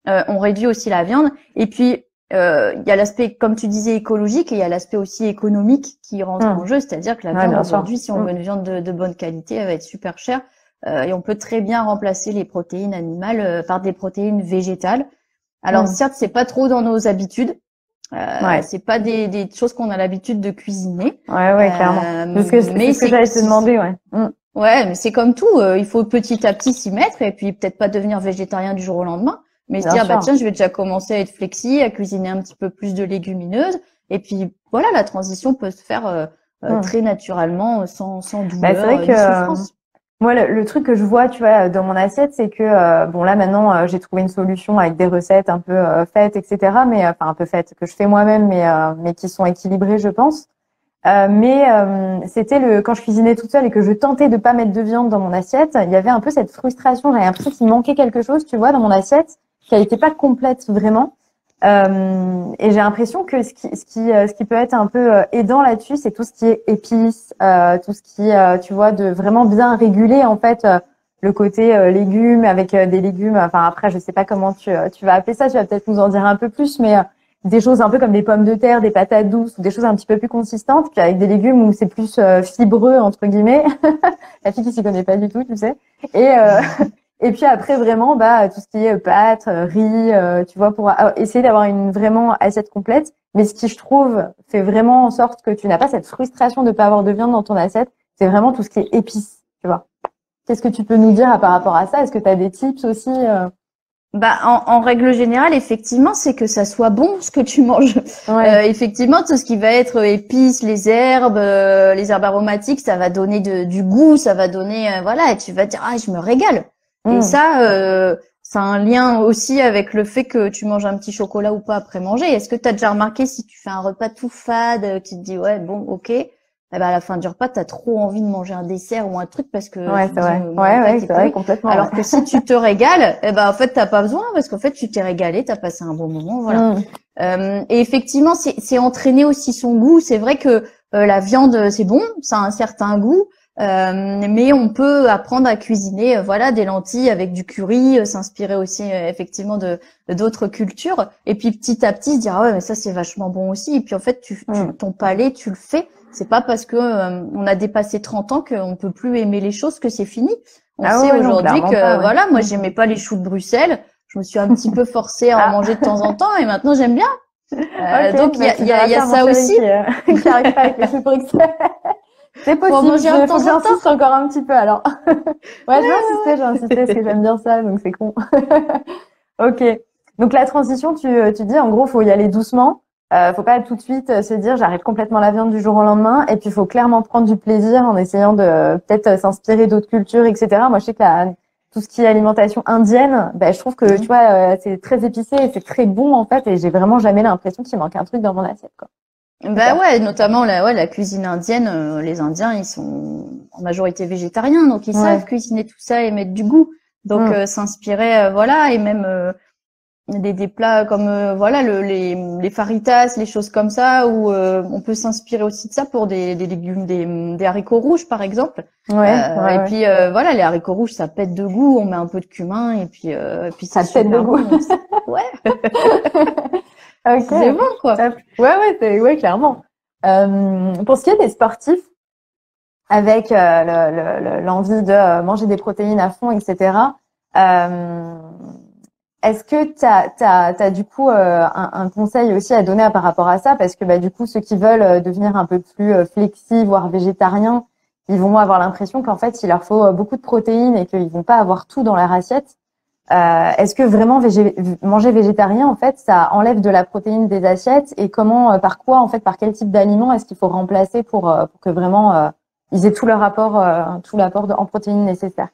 on réduit aussi la viande. Et puis il y a l'aspect, comme tu disais, écologique et il y a l'aspect aussi économique qui rentre en jeu, c'est-à-dire que la viande aujourd'hui, si on veut une viande de bonne qualité, elle va être super chère et on peut très bien remplacer les protéines animales par des protéines végétales. Alors certes, c'est pas trop dans nos habitudes, c'est pas des choses qu'on a l'habitude de cuisiner. Clairement. C'est ce que j'allais te demander, Ouais, mais c'est comme tout, il faut petit à petit s'y mettre et puis peut-être pas devenir végétarien du jour au lendemain. Mais se dire, tiens, je vais déjà commencer à être flexi, à cuisiner un petit peu plus de légumineuses. Et puis, voilà, la transition peut se faire très naturellement, sans douleur, c'est vrai que souffrance. Moi, le truc que je vois, tu vois, dans mon assiette, c'est que, là, maintenant, j'ai trouvé une solution avec des recettes un peu faites, etc. Mais, enfin, un peu faites, que je fais moi-même, mais qui sont équilibrées, je pense. C'était quand je cuisinais toute seule et que je tentais de pas mettre de viande dans mon assiette, il y avait un peu cette frustration. J'avais l'impression qu'il manquait quelque chose, tu vois, dans mon assiette, qui n'était pas complète vraiment. Et j'ai l'impression que ce qui peut être un peu aidant là-dessus, c'est tout ce qui est épices, tout ce qui, tu vois, de vraiment bien réguler en fait le côté légumes avec des légumes. Enfin après, je sais pas comment tu vas appeler ça. Tu vas peut-être nous en dire un peu plus, mais des choses un peu comme des pommes de terre, des patates douces, ou des choses un petit peu plus consistantes, puis avec des légumes où c'est plus fibreux entre guillemets. La fille qui s'y connaît pas du tout, tu sais. Et puis après vraiment tout ce qui est pâtes, riz, tu vois, pour essayer d'avoir une vraiment assiette complète. Mais ce qui je trouve fait vraiment en sorte que tu n'as pas cette frustration de pas avoir de viande dans ton assiette, c'est vraiment tout ce qui est épices, tu vois. Qu'est-ce que tu peux nous dire par rapport à ça? Est-ce que tu as des tips aussi En règle générale, effectivement, c'est que ça soit bon ce que tu manges. Effectivement, tout ce qui va être épices, les herbes aromatiques, ça va donner du goût, ça va donner, et tu vas dire, je me régale. Et ça ça a un lien aussi avec le fait que tu manges un petit chocolat ou pas après manger. Est-ce que tu as déjà remarqué si tu fais un repas tout fade, qui te dit ouais bon ok, eh ben à la fin du repas t'as trop envie de manger un dessert ou un truc parce que Ouais, tu c'est te dis vrai. mon Ouais, repas ouais, était c'est vrai, pourri. complètement. Alors Ouais. que si tu te régales, eh ben en fait t'as pas besoin parce qu'en fait tu t'es régalé, t'as passé un bon moment, voilà. Et effectivement c'est entraîner aussi son goût. C'est vrai que la viande c'est bon, ça a un certain goût. Mais on peut apprendre à cuisiner, voilà, des lentilles avec du curry, s'inspirer aussi effectivement de d'autres cultures. Et puis petit à petit se dire ah ouais mais ça c'est vachement bon aussi. Et puis en fait ton palais tu le fais. C'est pas parce que on a dépassé 30 ans qu'on peut plus aimer les choses que c'est fini. On Ah sait ouais, non, aujourd'hui clairement que pas, ouais. voilà, moi j'aimais pas les choux de Bruxelles. Je me suis un petit peu forcée à en Ah, manger de temps en temps et maintenant j'aime bien. ok, Donc bah, tu dois il y a faire mon ça chéri aussi. qui arrive pas avec les choux de Bruxelles. C'est Faut en possible, manger un de faut que temps en temps. j'insiste encore un petit peu alors. Ouais, j'ai insisté parce que j'aime bien ça, donc c'est con. Ok. Donc la transition, tu dis en gros, faut y aller doucement. Faut pas tout de suite se dire j'arrête complètement la viande du jour au lendemain. Et puis il faut clairement prendre du plaisir en essayant de peut-être s'inspirer d'autres cultures, etc. Moi, je sais que tout ce qui est alimentation indienne, je trouve que tu vois, c'est très épicé et c'est très bon en fait. Et j'ai vraiment jamais l'impression qu'il manque un truc dans mon assiette, quoi. Bah ouais, notamment la cuisine indienne, les Indiens, ils sont en majorité végétariens, donc ils savent cuisiner tout ça et mettre du goût. Donc s'inspirer, voilà, et même des plats comme voilà les faritas, les choses comme ça, où on peut s'inspirer aussi de ça pour des légumes, des haricots rouges par exemple. Et puis voilà, les haricots rouges, ça pète de goût, on met un peu de cumin et puis ça c'est pète de super goût. bon. Ouais. Ok. C'est bon quoi. Ouais, clairement. Pour ce qui est des sportifs, avec l'envie de manger des protéines à fond, etc. Est-ce que t'as du coup un conseil aussi à donner par rapport à ça? Parce que du coup, ceux qui veulent devenir un peu plus flexi, voire végétariens, ils vont avoir l'impression qu'en fait, il leur faut beaucoup de protéines et qu'ils vont pas avoir tout dans leur assiette. Est-ce que vraiment manger végétarien, en fait, ça enlève de la protéine des assiettes? Et comment, par quoi, en fait, par quel type d'aliments est-ce qu'il faut remplacer pour que vraiment ils aient tout leur apport, en protéines nécessaires?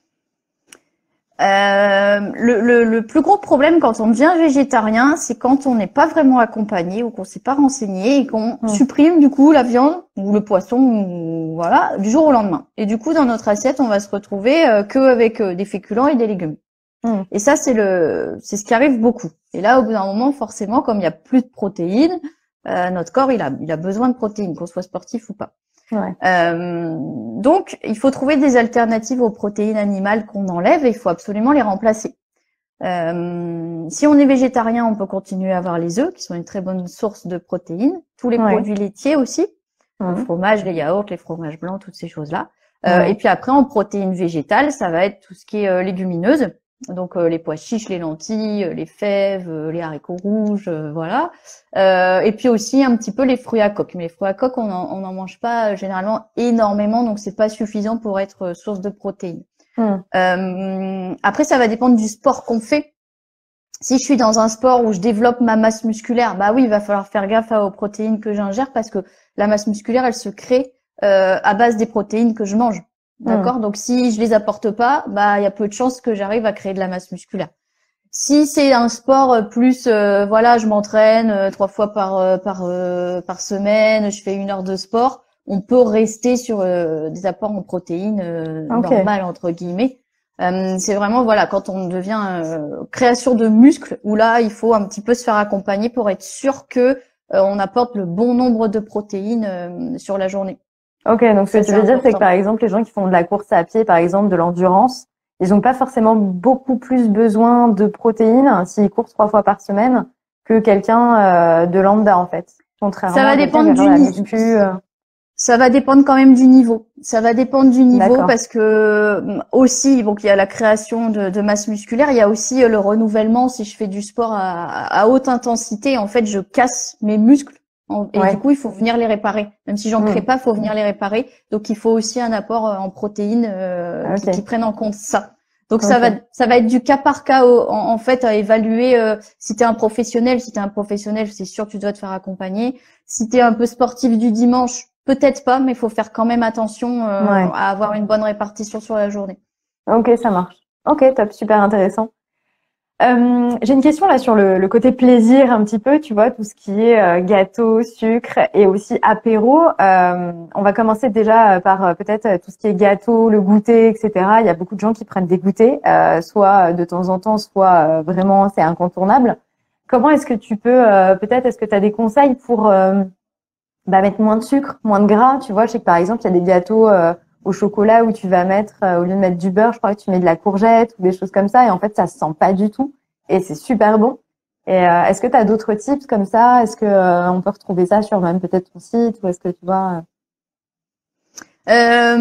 Le plus gros problème quand on devient végétarien, c'est quand on n'est pas vraiment accompagné ou qu'on s'est pas renseigné et qu'on supprime du coup la viande ou le poisson, ou, voilà, du jour au lendemain. Et du coup, dans notre assiette, on va se retrouver que avec des féculents et des légumes. Et ça, c'est ce qui arrive beaucoup. Et là, au bout d'un moment, forcément, comme il y a plus de protéines, notre corps, il a besoin de protéines, qu'on soit sportif ou pas. Donc, il faut trouver des alternatives aux protéines animales qu'on enlève et il faut absolument les remplacer. Si on est végétarien, on peut continuer à avoir les œufs, qui sont une très bonne source de protéines. Tous les produits laitiers aussi. Le fromage, les yaourts, les fromages blancs, toutes ces choses-là. Et puis après, en protéines végétales, ça va être tout ce qui est légumineuse. Donc les pois chiches, les lentilles, les fèves, les haricots rouges, voilà. Et puis aussi un petit peu les fruits à coque. Mais les fruits à coque, on en mange pas généralement énormément, donc c'est pas suffisant pour être source de protéines. Après, ça va dépendre du sport qu'on fait. Si je suis dans un sport où je développe ma masse musculaire, bah oui, il va falloir faire gaffe aux protéines que j'ingère parce que la masse musculaire, elle se crée à base des protéines que je mange. D'accord? Donc, si je les apporte pas, il y a peu de chances que j'arrive à créer de la masse musculaire. Si c'est un sport plus, voilà, je m'entraîne 3 fois par semaine, je fais 1 heure de sport, on peut rester sur des apports en protéines normales, entre guillemets. C'est vraiment, voilà, quand on devient création de muscles, où là, il faut un petit peu se faire accompagner pour être sûr que on apporte le bon nombre de protéines sur la journée. Ok, donc ce que tu veux dire, c'est que par exemple, les gens qui font de la course à pied, par exemple, de l'endurance, ils n'ont pas forcément beaucoup plus besoin de protéines s'ils courent 3 fois par semaine que quelqu'un de lambda, en fait. Contrairement ça va dépendre du niveau. Ça va dépendre quand même du niveau. Ça va dépendre du niveau parce que aussi, donc il y a la création de masse musculaire, il y a aussi le renouvellement. Si je fais du sport à haute intensité, en fait, je casse mes muscles. Et du coup, il faut venir les réparer. Même si j'en crée pas, il faut venir les réparer. Donc, il faut aussi un apport en protéines qui prennent en compte ça. Donc, ça va être du cas par cas, en fait, à évaluer. Si t'es un professionnel, c'est sûr que tu dois te faire accompagner. Si t'es un peu sportif du dimanche, peut-être pas, mais il faut faire quand même attention à avoir une bonne répartition sur la journée. Ok, ça marche. Ok, top, super intéressant. J'ai une question là sur le côté plaisir un petit peu, tu vois, tout ce qui est gâteau, sucre et aussi apéro. On va commencer déjà par peut-être tout ce qui est gâteau, le goûter, etc. Il y a beaucoup de gens qui prennent des goûters, soit de temps en temps, soit vraiment c'est incontournable. Comment est-ce que tu peux, peut-être, est-ce que tu as des conseils pour mettre moins de sucre, moins de gras? Tu vois, je sais que par exemple, il y a des gâteaux au chocolat où tu vas mettre, au lieu de mettre du beurre, je crois que tu mets de la courgette ou des choses comme ça. Et en fait, ça se sent pas du tout. Et c'est super bon. Et est-ce que tu as d'autres tips comme ça? Est-ce que on peut retrouver ça sur même peut-être ton site? Ou est-ce que tu vois Ouais,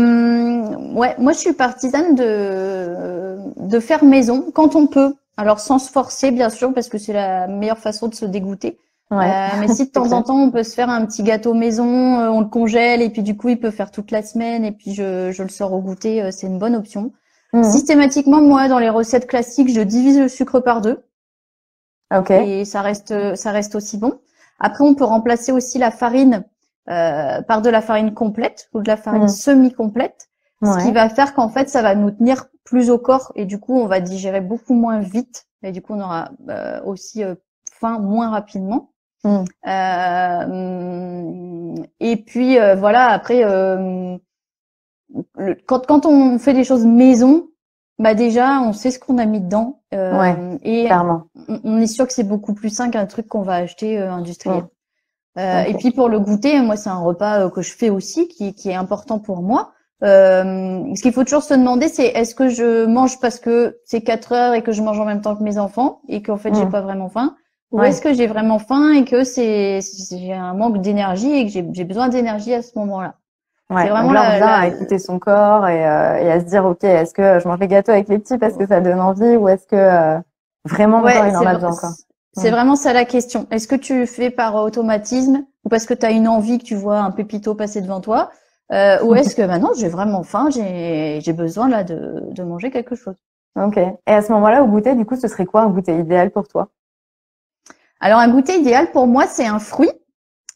moi je suis partisane de faire maison quand on peut. Alors sans se forcer bien sûr parce que c'est la meilleure façon de se dégoûter. Ouais, Mais si de c'est temps clair. en temps on peut se faire un petit gâteau maison, on le congèle et puis du coup il peut faire toute la semaine et puis je le sors au goûter, c'est une bonne option. Mhm. Systématiquement moi dans les recettes classiques je divise le sucre par deux Ok. et ça reste aussi bon. Après on peut remplacer aussi la farine par de la farine complète ou de la farine Mhm. semi-complète, ce qui Ouais. va faire qu'en fait ça va nous tenir plus au corps et du coup on va digérer beaucoup moins vite et du coup on aura aussi faim moins rapidement. Mhm. Et puis voilà après quand on fait des choses maison, bah déjà on sait ce qu'on a mis dedans Ouais. et Clairement. on est sûr que c'est beaucoup plus sain qu'un truc qu'on va acheter industriel. Mhm. Et Ok. puis pour le goûter, moi c'est un repas que je fais aussi qui est important pour moi. Ce qu'il faut toujours se demander, c'est est-ce que je mange parce que c'est 4 heures et que je mange en même temps que mes enfants et qu'en fait j'ai Mhm. pas vraiment faim, ou est-ce Ouais. que j'ai vraiment faim et que j'ai un manque d'énergie et que j'ai besoin d'énergie à ce moment-là. C'est Ouais, donc vraiment là, on revient à écouter son corps et à se dire, OK, est-ce que je mange les gâteaux avec les petits parce que ça donne envie ou est-ce que vraiment mon corps, ouais, il en a besoin, quoi. c'est Mm. vraiment ça la question. Est-ce que tu fais par automatisme ou parce que tu as une envie que tu vois un pépito passer devant toi, ou est-ce que maintenant j'ai vraiment faim, j'ai besoin là de manger quelque chose. OK. Et à ce moment-là, au goûter, du coup, ce serait quoi un goûter idéal pour toi? Alors un goûter idéal pour moi, c'est un fruit.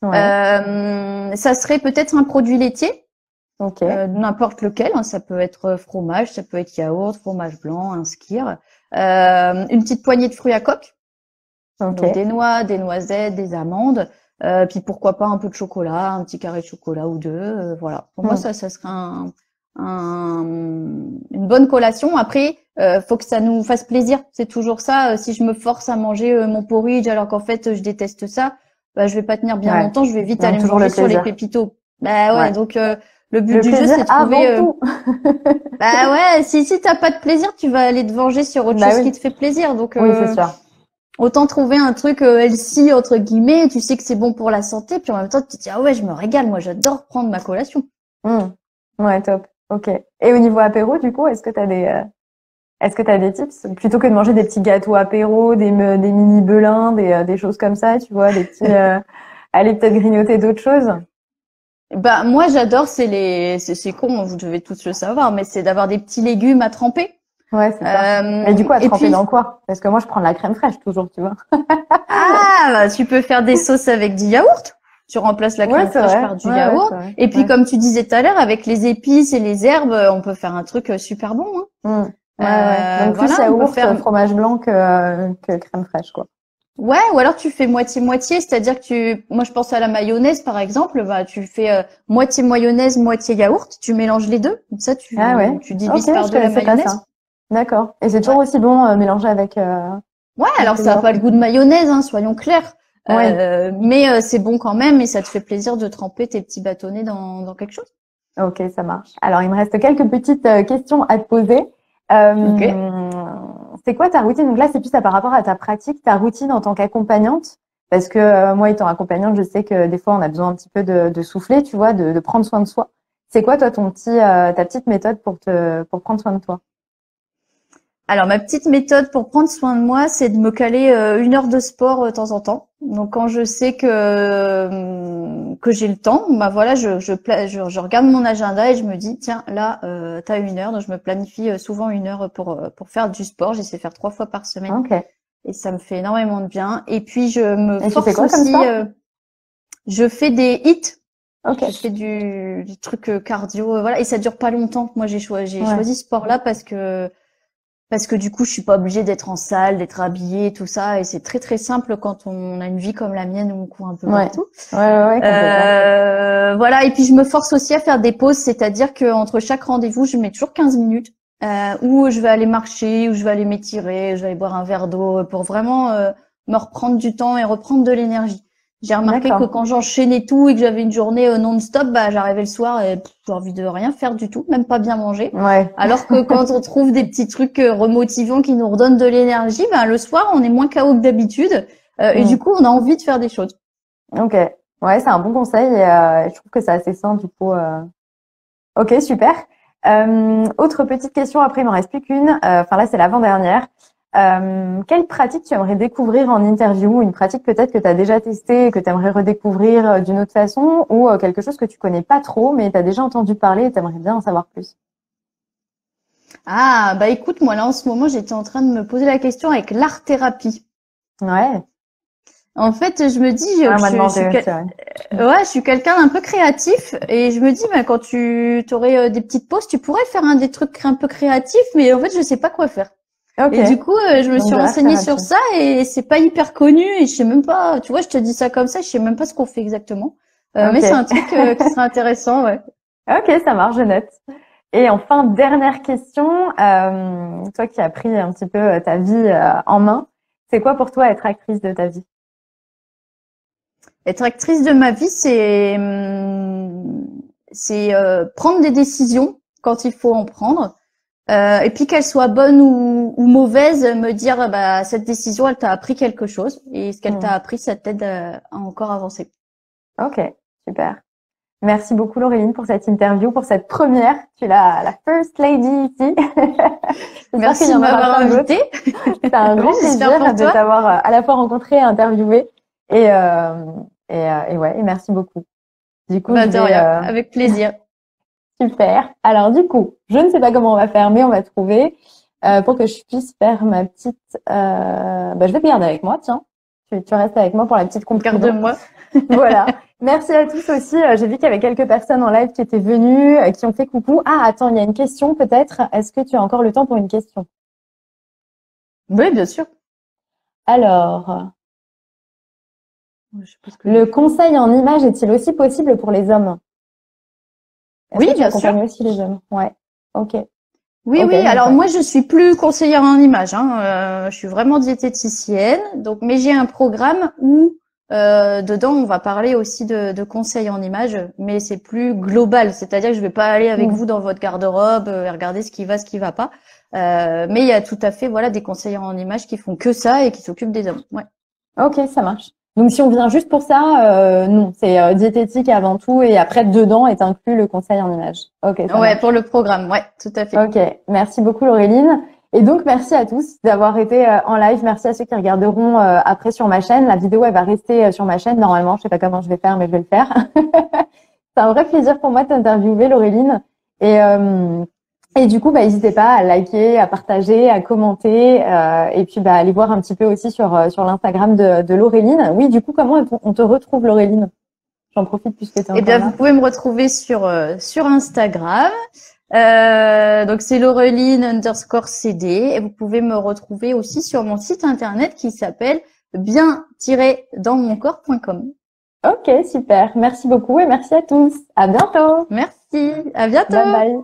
Ouais. Ça serait peut-être un produit laitier, OK. n'importe lequel, hein. Ça peut être fromage, ça peut être yaourt, fromage blanc, un skyr. Une petite poignée de fruits à coque. Donc OK. des noix, des noisettes, des amandes, puis pourquoi pas un peu de chocolat, un petit carré de chocolat ou deux, voilà. Pour moi, Mm. ça serait une bonne collation. Après, faut que ça nous fasse plaisir. C'est toujours ça. Si je me force à manger mon porridge alors qu'en fait je déteste ça, bah je vais pas tenir bien Ouais. longtemps. Je vais vite aller Donc, me toujours venger le sur les plaisir. pépitos. Bah ouais. Ouais. Donc le but Le du jeu, plaisir c'est de trouver. avant tout. Bah ouais. Si t'as pas de plaisir, tu vas aller te venger sur autre Bah chose qui oui. te fait plaisir. Donc Oui, c'est sûr. autant trouver un truc healthy entre guillemets, tu sais que c'est bon pour la santé, puis en même temps tu te dis ah ouais je me régale, moi j'adore prendre ma collation. Mm. Ouais, top. OK. Et au niveau apéro, du coup, est-ce que tu as des tips? Plutôt que de manger des petits gâteaux apéro, des mini belins, des choses comme ça, tu vois, des petits, allez peut-être grignoter d'autres choses. Bah moi j'adore c'est con, vous devez tous le savoir, mais c'est d'avoir des petits légumes à tremper. Ouais, c'est ça. Mais du coup, à Et tremper puis dans quoi? Parce que moi, je prends de la crème fraîche toujours, tu vois. bah, tu peux faire des sauces avec du yaourt. Tu remplaces la Ouais, crème c'est fraîche vrai. par du Ouais, ouais, yaourt. c'est vrai. Et puis Ouais. comme tu disais tout à l'heure, avec les épices et les herbes, on peut faire un truc super bon. Mm. Ouais, ouais. Donc plus Voilà, on peut yaourt, faire. fromage blanc que crème fraîche, quoi. Ouais, ou alors tu fais moitié-moitié, c'est-à-dire que moi je pense à la mayonnaise par exemple, bah tu fais moitié mayonnaise, moitié yaourt, tu mélanges les deux, comme ça Ah ouais. tu Ok, divises par je deux la connaissais pas mayonnaise. ça. D'accord. Et c'est toujours Ouais. aussi bon mélangé Ouais, avec alors le ça a yaourt. pas le goût de mayonnaise, hein, soyons clairs. Ouais. Mais c'est bon quand même et ça te fait plaisir de tremper tes petits bâtonnets dans quelque chose. Ok, ça marche. Alors, il me reste quelques petites questions à te poser. Ok. Euh, c'est quoi ta routine? Donc là, c'est plus par rapport à ta pratique, ta routine en tant qu'accompagnante. Parce que moi, étant accompagnante, je sais que des fois, on a besoin un petit peu de souffler, tu vois, de prendre soin de soi. C'est quoi, toi, ta petite méthode pour prendre soin de toi? Alors ma petite méthode pour prendre soin de moi, c'est de me caler 1 heure de sport de temps en temps. Donc quand je sais que j'ai le temps, bah voilà, je regarde mon agenda et je me dis tiens là t'as 1 heure, donc je me planifie souvent 1 heure pour faire du sport. J'essaie de faire 3 fois par semaine Ok. et ça me fait énormément de bien. Et puis je me Et tu fais force quoi comme aussi, sport? je fais des hits. Ok. Je fais du truc cardio, voilà, et ça dure pas longtemps. Moi j'ai Ouais. choisi ce sport-là parce que parce que du coup, je suis pas obligée d'être en salle, d'être habillée, tout ça, et c'est très très simple quand on a une vie comme la mienne où on court un peu partout. Ouais, Voilà, et puis je me force aussi à faire des pauses, c'est-à-dire que entre chaque rendez-vous, je mets toujours 15 minutes où je vais aller marcher, où je vais aller m'étirer, je vais aller boire un verre d'eau pour vraiment me reprendre du temps et reprendre de l'énergie. J'ai remarqué que quand j'enchaînais tout et que j'avais une journée non-stop, bah j'arrivais le soir et j'ai envie de rien faire du tout, même pas bien manger. Ouais. Alors que quand on trouve des petits trucs remotivants qui nous redonnent de l'énergie, bah le soir on est moins KO que d'habitude et du coup on a envie de faire des choses. Ok. Ouais, c'est un bon conseil et je trouve que c'est assez sain du coup. Ok, super. Autre petite question, après il m'en reste plus qu'une. Enfin là c'est l'avant-dernière. Quelle pratique tu aimerais découvrir en interview? Une pratique peut-être que tu as déjà testée et que tu aimerais redécouvrir d'une autre façon, ou quelque chose que tu connais pas trop mais tu as déjà entendu parler et tu aimerais bien en savoir plus? Ah bah écoute, moi là en ce moment j'étais en train de me poser la question avec l'art-thérapie. Ouais. En fait, je me dis, Ouais, on m'a demandé aussi, ouais. je suis quelqu'un d'un peu créatif et je me dis, bah, quand tu aurais des petites pauses, tu pourrais faire des trucs un peu créatifs, mais en fait, je sais pas quoi faire. Ok. Et du coup, je me Donc, suis de renseignée l'art-thérapie. sur ça et c'est pas hyper connu et je sais même pas, tu vois, je te dis ça comme ça, je sais même pas ce qu'on fait exactement. Mais c'est un Ok. truc qui serait intéressant, ouais. Ok, ça marche, je note. Et enfin, dernière question, toi qui as pris un petit peu ta vie en main, c'est quoi pour toi être actrice de ta vie? Être actrice de ma vie, c'est prendre des décisions quand il faut en prendre. Et puis qu'elle soit bonne ou mauvaise, me dire bah cette décision elle t'a appris quelque chose et ce qu'elle t'a appris ça t'aide à encore avancer. Ok, super. Merci beaucoup Laureline pour cette interview, pour cette première. Tu es la first lady ici. J'espère qu'il Merci y de en aura m'avoir plein d'autres. invitée. C'est un Oui, grand j'espère plaisir pour de toi. t'avoir à la fois rencontré et interviewé. Et ouais, et merci beaucoup. Du coup, Bah, je de vais rien, avec plaisir. super. Alors du coup, je ne sais pas comment on va faire, mais on va trouver pour que je puisse faire ma petite. Bah, je vais te garder avec moi, tiens. Tu restes avec moi pour la petite conclusion. Garde-moi. Voilà. Merci à tous aussi. J'ai vu qu'il y avait quelques personnes en live qui étaient venues, qui ont fait coucou. Ah, attends, il y a une question peut-être. Est-ce que tu as encore le temps pour une question? Oui, bien sûr. Alors, Je sais pas ce que le conseil en image est-il aussi possible pour les hommes? Est-ce Oui, que tu bien sûr. accompagnes aussi les hommes? Ouais. Ok. Oui, Ok, oui. Alors d'accord. moi, je suis plus conseillère en image. Je suis vraiment diététicienne. Donc, mais j'ai un programme où dedans, on va parler aussi de conseils en image, mais c'est plus global. C'est-à-dire que je vais pas aller avec vous dans votre garde-robe et regarder ce qui va pas. Mais il y a tout à fait, voilà, des conseillers en image qui font que ça et qui s'occupent des hommes. Ouais. Ok, ça marche. Donc, si on vient juste pour ça, non, c'est diététique avant tout et après, dedans est inclus le conseil en image. Ok, ça Ouais, marche. pour le programme. Ouais, tout à fait. Ok, merci beaucoup Laureline. Et donc, merci à tous d'avoir été en live. Merci à ceux qui regarderont après sur ma chaîne. La vidéo, elle va rester sur ma chaîne normalement. Je sais pas comment je vais faire, mais je vais le faire. C'est un vrai plaisir pour moi de t'interviewer, Laureline. Et, euh, et du coup, bah, n'hésitez pas à liker, à partager, à commenter, et puis bah, aller voir un petit peu aussi sur l'Instagram de Laureline. Oui, du coup, comment on te retrouve, Laureline? J'en profite puisque tu es Eh encore bien, vous là. pouvez me retrouver sur Instagram. Donc c'est Laureline_CD et vous pouvez me retrouver aussi sur mon site internet qui s'appelle bien-dansmoncorps.com. Ok, super. Merci beaucoup et merci à tous. À bientôt. Merci, à bientôt. Bye bye.